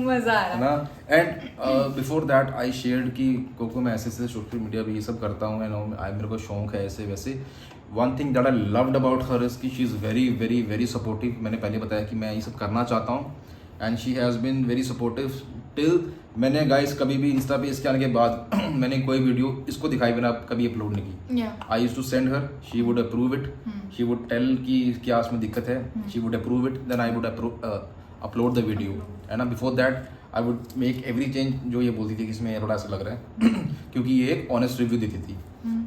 मजा आ है रहा है। ना। And before that I shared कि कोको मैं ऐसे सोशल मीडिया पे ये सब करता हूँ, मेरे को शौक है ऐसे वैसे। One thing that I loved about her is कि she is very very very supportive. मैंने पहले बताया कि मैं ये सब करना चाहता हूँ, and she has been very supportive till. मैंने गाइस कभी भी इंस्टा पे इसके आने के बाद मैंने कोई वीडियो इसको दिखाई बिना कभी अपलोड नहीं की। I used to send her, she would approve it, she would tell कि क्या इसमें दिक्कत है, she would approve it, then I would upload the video, है ना। Before that I would make every change जो ये बोलती थी कि इसमें थोड़ा ऐसा लग रहा है क्योंकि ये एक ऑनेस्ट रिव्यू देती थी।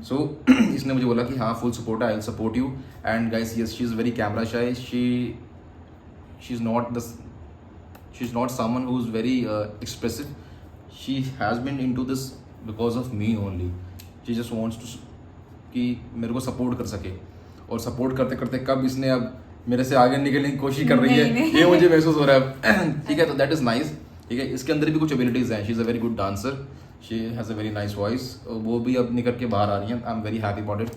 सो इसने मुझे बोला कि हाँ फुल सपोर्ट है, I will support you. And guys yes, she is very camera shy, she is not someone who is very expressive. She has been into this because of me only. She just wants to कि मेरे को support कर सके, और support करते करते कब इसने अब मेरे से आगे निकलने की कोशिश कर रही है ये मुझे महसूस हो रहा है। ठीक है, तो दैट इज़ नाइस। ठीक है, इसके अंदर भी कुछ एबिलिटीज़ हैं। She is a very good dancer, she has a very nice voice, वो भी अब निकल के बाहर आ रही हैं। I am very happy about it.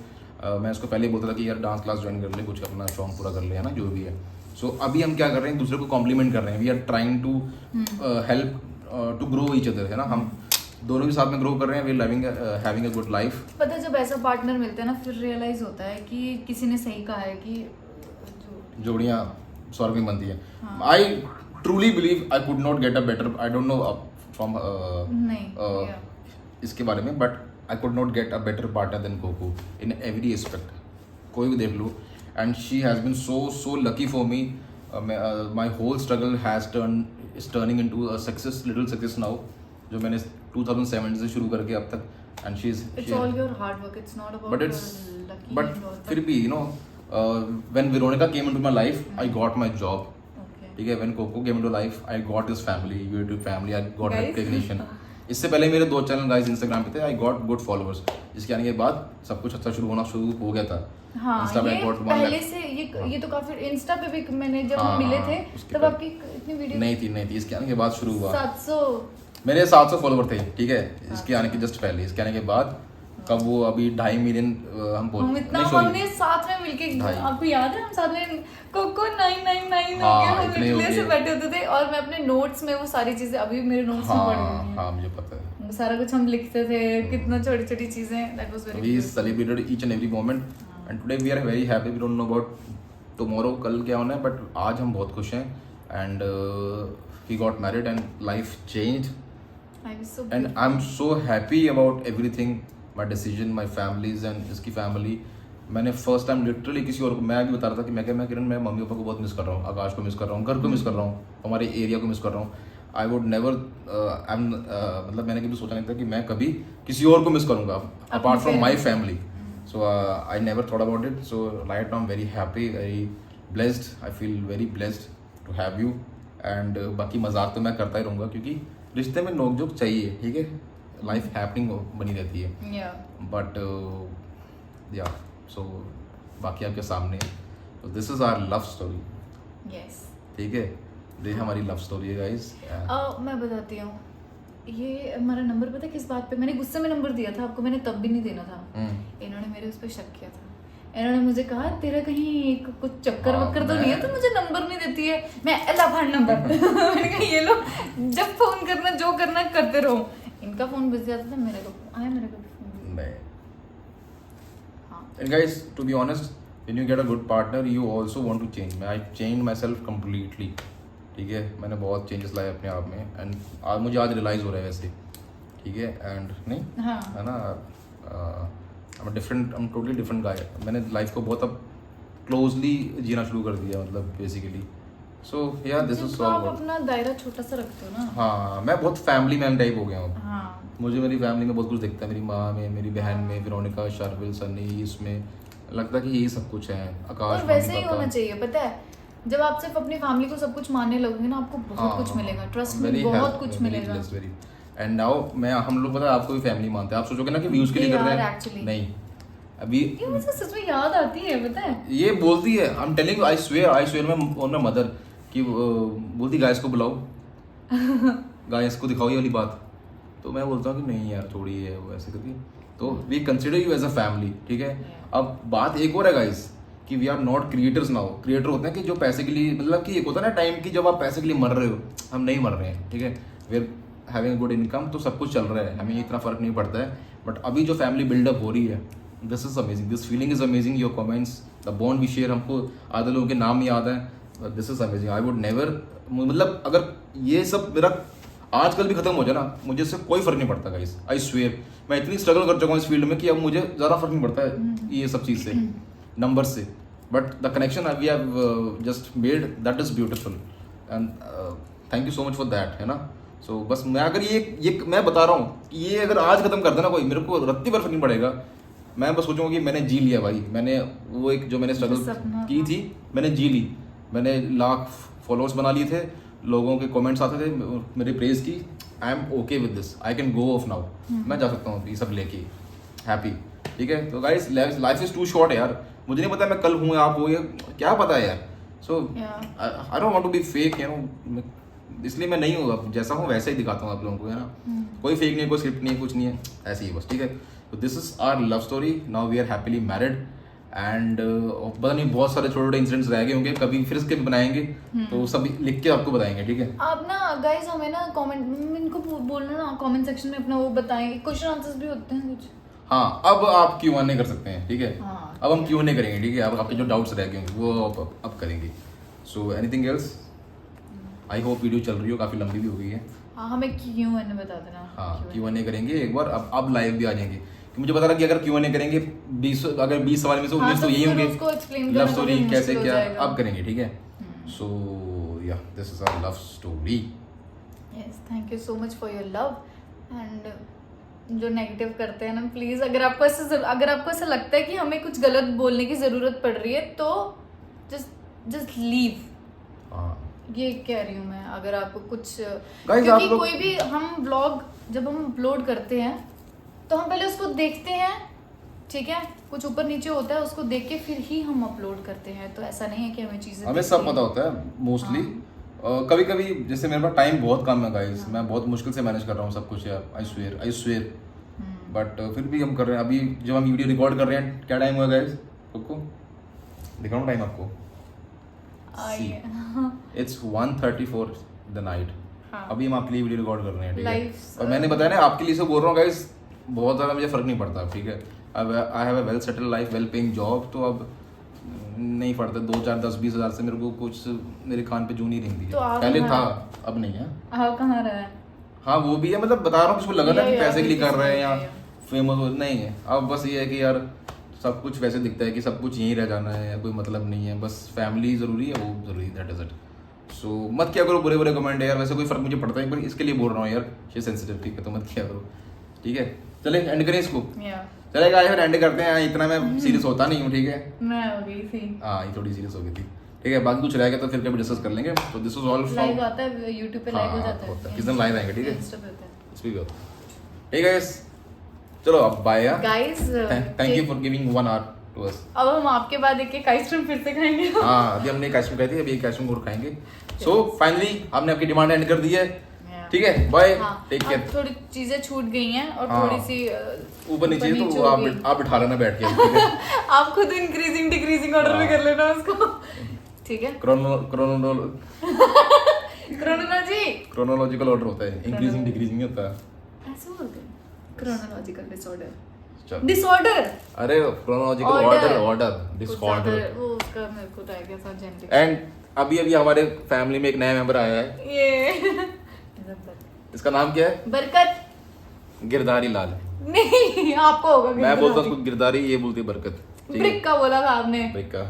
मैं उसको पहले ही बोलता था कि यार डांस क्लास ज्वाइन कर ले, कुछ अपना शौक पूरा कर ले, है ना, जो भी है। सो अभी हम क्या कर रहे हैं, दूसरे को कॉम्प्लीमेंट कर रहे हैं। We are trying to help to grow each other, है ना। हम दोनों भी साथ में ग्रो कर रहे हैं, we living having a good life. पता है, जब ऐसा पार्टनर मिलता है ना, फिर रियलाइज होता है कि किसी ने सही कहा है कि जोड़ियाँ स्वर्ग में बनती हैं। I truly believe I could not get a better, I don't know from इसके बारे में, but I could not get a better partner than Koko in every aspect. कोई भी देख लो, and she has been so lucky for me. My whole struggle is turning into a success, little success now, जो मैंने 2007 से शुरू करके अब तक। And she is, it's all your hard work, it's not about lucky but and all, फिर भी when Veronica came into my life, I got my job. okay. ठीक है, when Coco came into life, I got his family, YouTube family, I got Guys. recognition. इससे पहले मेरे 2 channel guys Instagram पे थे, I got good followers. जिसके आने के बाद सब कुछ अच्छा शुरू हो गया था। हाँ, Insta पे I ये got 1 पहले lakh. से ये तो काफी इंस्टा पे भी मैंने जब हाँ, हम मिले थे उसके तब बाद- आपकी इतनी वीडियो नहीं थी, इसके आने के बाद शुरू हुआ। 700 मेरे 700 फॉलोवर थे, ठीक है, इसके आने के जस्ट पहले। इसके आने के बाद कब वो अभी 2.5 मिलियन हम इतना नहीं, sorry, हमने साथ में मिलके, 2.5 आपको याद है हम साथ में कोको 999 हो हाँ, गया, हम इतने हो इतने से गए। बैठे होते थे, और मैं अपने नोट्स में वो सारी चीजें अभी मेरे नोट्स में पड़ी हुई हैं। हाँ मुझे पता है। वो सारा कुछ हम लिखते थे, कितना छोटी छोटी चीजें, that was very We celebrated each and every moment, and today we are very happy. We don't know about tomorrow, कल क्या होना है, but आज हम बहुत खुश हैं, and we got married and life changed, I was so and I'm so happy about everything, my decision, my families and इसकी family. मैंने फर्स्ट टाइम लिटरली किसी और को, मैं भी बता रहा था कि मैं किरण, मैं मम्मी पापा को बहुत मिस कर रहा हूँ, आकाश को मिस कर रहा हूँ, घर को मिस कर रहा हूँ, हमारे एरिया को मिस कर रहा हूँ। आई वुड नेवर मतलब मैंने कभी सोचा नहीं था कि मैं कभी किसी और को मिस करूँगा apart from my family. So I never thought about it. So right now I'm very happy, very blessed. I feel very blessed to have you. And बाकी मजाक तो मैं करता ही रहूँगा क्योंकि रिश्ते में नोकझोंक चाहिए, ठीक है, लाइफ हैपनिंग बनी रहती है. Yeah. बट या सो बाकी आपके सामने. तो this is our love story, Yes. ठीक है. ये हमारी लव स्टोरी है गाइस. मैं बताती हूँ, ये हमारा नंबर पता है किस बात पे, मैंने गुस्से में नंबर दिया था आपको, मैंने तब भी नहीं देना था. इन्होंने मेरे उस पर शक किया था. इन्होंने मुझे कहा तेरा कहीं कुछ चक्कर वक्कर तो नहीं है, तो मुझे नंबर नहीं देती है. मैं अल्लाह नंबर मैंने कहा ये लो, जब फोन करना जो करना करते रहो. इनका फोन बिजी आता था, मेरे को फोन नहीं. हाँ. And guys, to be honest, when you get a good partner, you also want to change. I changed myself completely. ठीक है, मैंने बहुत चेंजेस लाए अपने आप में. एंड आज मुझे आज रियलाइज़ हो रहा है वैसे, ठीक है. एंड नहीं हाँ. है ना, I'm totally different guy. मैंने लाइफ को बहुत अब क्लोजली जीना शुरू कर दिया, मतलब basically. So yeah this is तो आप ऑल. अपना दायरा छोटा सा रखते हो ना. हाँ, मैं बहुत फैमिली मैन टाइप हो गया हूँ. हाँ. मुझे मेरी फैमिली में बहुत कुछ दिखता है, मेरी माँ में, मेरी बहन में, वेरोनिका, शार्विल, सन्नी, इसमें लगता है कि यही सब कुछ है. आकाश, और वैसे ही होना चाहिए. पता है, जब आप सिर्फ अपनी फैमिली को सब कुछ मानने लगोगे ना, आपको बहुत कुछ मिलेगा. ट्रस्ट में बहुत कुछ मिलेगा. एंड नाउ हम लोग पता है आपको भी फैमिली मानते हैं. आप सोचोगे ना कि व्यूज के लिए कर रहे हैं. Actually. नहीं, अभी ये मुझे सच में याद आती है, पता है. ये बोलती है, I am telling you, I swear मैं ऑन माय मदर कि बोलती गाइस को बुलाओ, गाइस को दिखाओ ये वाली बात. तो मैं बोलता हूँ कि नहीं यार थोड़ी है वो ऐसे करके. तो we consider you as a family, ठीक है. अब बात एक और है गाइस कि we are not creators now. Creator होते हैं कि जो पैसे के लिए, मतलब कि एक होता है ना टाइम की जब आप पैसे के लिए मर रहे हो. हम नहीं मर रहे हैं, ठीक है. We are having good income, तो सब कुछ चल रहा है, हमें इतना फर्क नहीं पड़ता है. बट अभी जो फैमिली बिल्डअप हो रही है, this is amazing, this feeling is amazing. Your comments, the bond we share, हमको आधे लोगों के नाम याद है. This is amazing. I would never, मतलब अगर ये सब मेरा आजकल भी खत्म हो जाए ना, मुझे इससे कोई फर्क नहीं पड़ता गाइस. आई स्वेयर, मैं इतनी स्ट्रगल कर चुका हूँ इस फील्ड में कि अब मुझे ज़्यादा फर्क नहीं पड़ता है ये सब चीज़ से, नंबर से. But the connection we have just made, that is beautiful. And thank you so much for that, है ना. सो बस मैं अगर ये मैं बता रहा हूँ कि ये अगर आज खत्म कर देना कोई, मेरे को रत्ती पर फर्क नहीं पड़ेगा. मैं बस सोचूंगा कि मैंने जी लिया भाई, मैंने वो एक जो मैंने स्ट्रगल की थी मैंने जी ली. मैंने लाख फॉलोअर्स बना लिए थे, लोगों के कमेंट्स आते थे मेरी प्रेज की. I am okay with this, I can go of now. मैं जा सकता हूँ ये सब लेके हैप्पी, ठीक है. तो guys life is too short है यार. मुझे नहीं पता मैं कल हूँ आप हो, ये क्या पता है यार. So I don't want to be fake, you know. इसलिए मैं नहीं हूँ, अब जैसा हूँ वैसे ही दिखाता हूँ आप लोगों को, है ना. कोई फेक नहीं है, कोई स्क्रिप्ट नहीं है, कुछ नहीं है, ऐसे ही बस, ठीक है. तो this is our love story. Now we are happily married. And पता नहीं बहुत सारे छोटे छोटे इंसिडेंट्स रह गए होंगे, कभी फिर इसके भी बनाएंगे, तो सब लिख के आपको बताएंगे, ठीक है. आप ना गाइस हमें ना कमेंट, इनको बोलना ना कमेंट सेक्शन में अपना वो बताएं. क्वेश्चन आंसर्स भी होते हैं कुछ. हाँ, अब आप Q&A कर सकते हैं, ठीक है. हाँ. अब हम Q&A करेंगे, ठीक है. अब आपके जो डाउट्स रह गए होंगे वो अब करेंगे. So anything else. I hope video चल रही हो, काफ़ी लंबी भी हो गई है. हाँ, हमें Q&A बता देना. हाँ, Q&A करेंगे एक बार. अब लाइव भी आ जाएंगे, कि मुझे पता लगा कि अगर Q&A करेंगे 20 सवाल में से 19 तो यही होंगे लव स्टोरी कैसे क्या, अब करेंगे, ठीक है. So yeah this is our love story. Yes, thank you so much for your love. And जो नेगेटिव करते हैं ना, प्लीज अगर आपको ऐसा लगता है कि हमें कुछ गलत बोलने की जरूरत पड़ रही है, तो जस्ट लीव. हाँ, ये कह रही हूँ मैं. अगर आपको कुछ, Guys, क्योंकि आप लोग- कोई भी हम ब्लॉग जब हम अपलोड करते हैं तो हम पहले उसको देखते हैं, ठीक है. कुछ ऊपर नीचे होता है, उसको देख के फिर ही हम अपलोड करते हैं. तो ऐसा नहीं है कि हमें चीजें हमें सब पता होता है मोस्टली. कभी कभी जैसे मेरे पास टाइम बहुत कम है गाइस, मैं बहुत मुश्किल से मैनेज कर रहा हूँ सब कुछ यार. I swear. बट फिर भी हम कर रहे हैं. अभी जब हम वीडियो रिकॉर्ड कर रहे हैं, क्या टाइम हुआ गाइस, आपको दिखा रहा हूँ टाइम आपको. It's 1:34 the night. अभी हम आपके लिए वीडियो रिकॉर्ड कर रहे हैं, ठीक है. और मैंने बताया ना आपके लिए से बोल रहा हूँ गाइस, बहुत ज़्यादा मुझे फर्क नहीं पड़ता, ठीक है. अब I have a well settle life, well paying job, तो अब नहीं पड़ता 2, 4, 10, 20 हज़ार से मेरे को कुछ मेरे कान पे जू नहीं रही है. पहले था, अब नहीं है. कहाँ रहा है. हाँ वो भी है, मतलब बता रहा हूँ, किसको लगा ना कि पैसे के लिए कर रहे हैं या फेमस हो, नहीं है. अब बस ये है कि यार सब कुछ वैसे दिखता है कि सब कुछ यहीं रह जाना है, या कोई मतलब नहीं है. बस फैमिली ज़रूरी है, वो ज़रूरी है, दैट इज इट. सो मत क्या करो बुरे कमेंट है यार, वैसे कोई फर्क मुझे पड़ता है, पर इसके लिए बोल रहा हूँ यार, ये सेंसिटिव, ठीक है, तो मत क्या करो, ठीक है. चले एंड करें इसको. चलेगा आज फिर एंड करते हैं, इतना मैं सीरियस होता नहीं हूँ, ठीक है। मैं हो गई थी। हाँ ये थोड़ी सीरियस हो गई थी, ठीक है। बाकी कुछ रहेगा तो फिर कभी डिस्कस कर लेंगे। तो this was all live from, आता है YouTube पे, लाइव हो जाता है। किस दिन लाइव आएंगे, ठीक है। Insta पे होता है। इस भी होता है। ठीक है guys, चलो अब बाय यार। Guys, thank you for giving 1 hour to us. अब हम आपके बाद एक आइसक्रीम फिर से खाएंगे। हाँ अभी हमने एक आइसक्रीम खाई थी, अभी एक आइसक्रीम और खाएंगे। सो फाइनली हमने आपकी डिमांड एंड कर दी है, ठीक है। Bye, take care. थोड़ी चीजें छूट गई हैं और हाँ, थोड़ी सी ऊपर नीचे तो हो गई। आप बिठा लेना बैठ के, ठीक है। आप खुद इंक्रीजिंग डिक्रीजिंग ऑर्डर में कर लेना उसको, ठीक है। क्रोनोलॉजिकल ऑर्डर होता है, इंक्रीजिंग डिक्रीजिंग नहीं होता। ऐसे बोलते हैं क्रोनोलॉजिकल डिसऑर्डर, चल। डिसऑर्डर अरे क्रोनोलॉजिकल ऑर्डर डिसऑर्डर। वो उसका मेरे को तो आइडिया था जेनेटिक। एंड अभी हमारे फैमिली में एक नया मेंबर आया है, ये इसका नाम क्या है? बरकत। गिरधारी लाल। नहीं आपको होगा। मैं बोलता हूँ उसको गिरधारी, ये बोलती है बरकत, ठीक है। ब्रिक का बोला था आपने। ब्रिक का।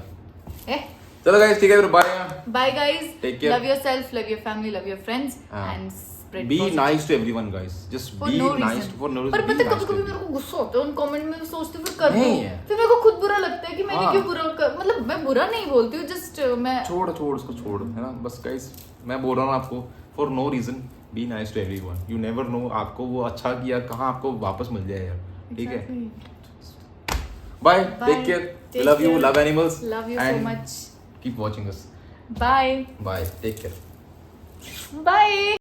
चलो गाइस, ठीक है, फिर bye. Bye guys, Take care. Love yourself, love your family, love your friends हाँ। And spread be nice to everyone guys, just For be no nice reason. For no per reason. पता है कभी-कभी मेरे को गुस्सा होता है उन कमेंट में, सोचती हूँ फिर कर दूँ, नहीं है। फिर मेरे को खुद बुरा लगता है कि मैंने हाँ। क्यों बुरा मतलब मैं बुरा नहीं बोलती हूँ, जस्ट मैं छोड़ उसको छोड़, है ना। बस गाइस मैं बोल रहा हूँ आपको, for no reason be nice to everyone. You never know आपको वो अच्छा किया कहाँ आपको वापस मिल जाए यार, ठीक है। Bye, take care, love you, love animals, love you so much, keep watching us. Bye bye, take care. Bye.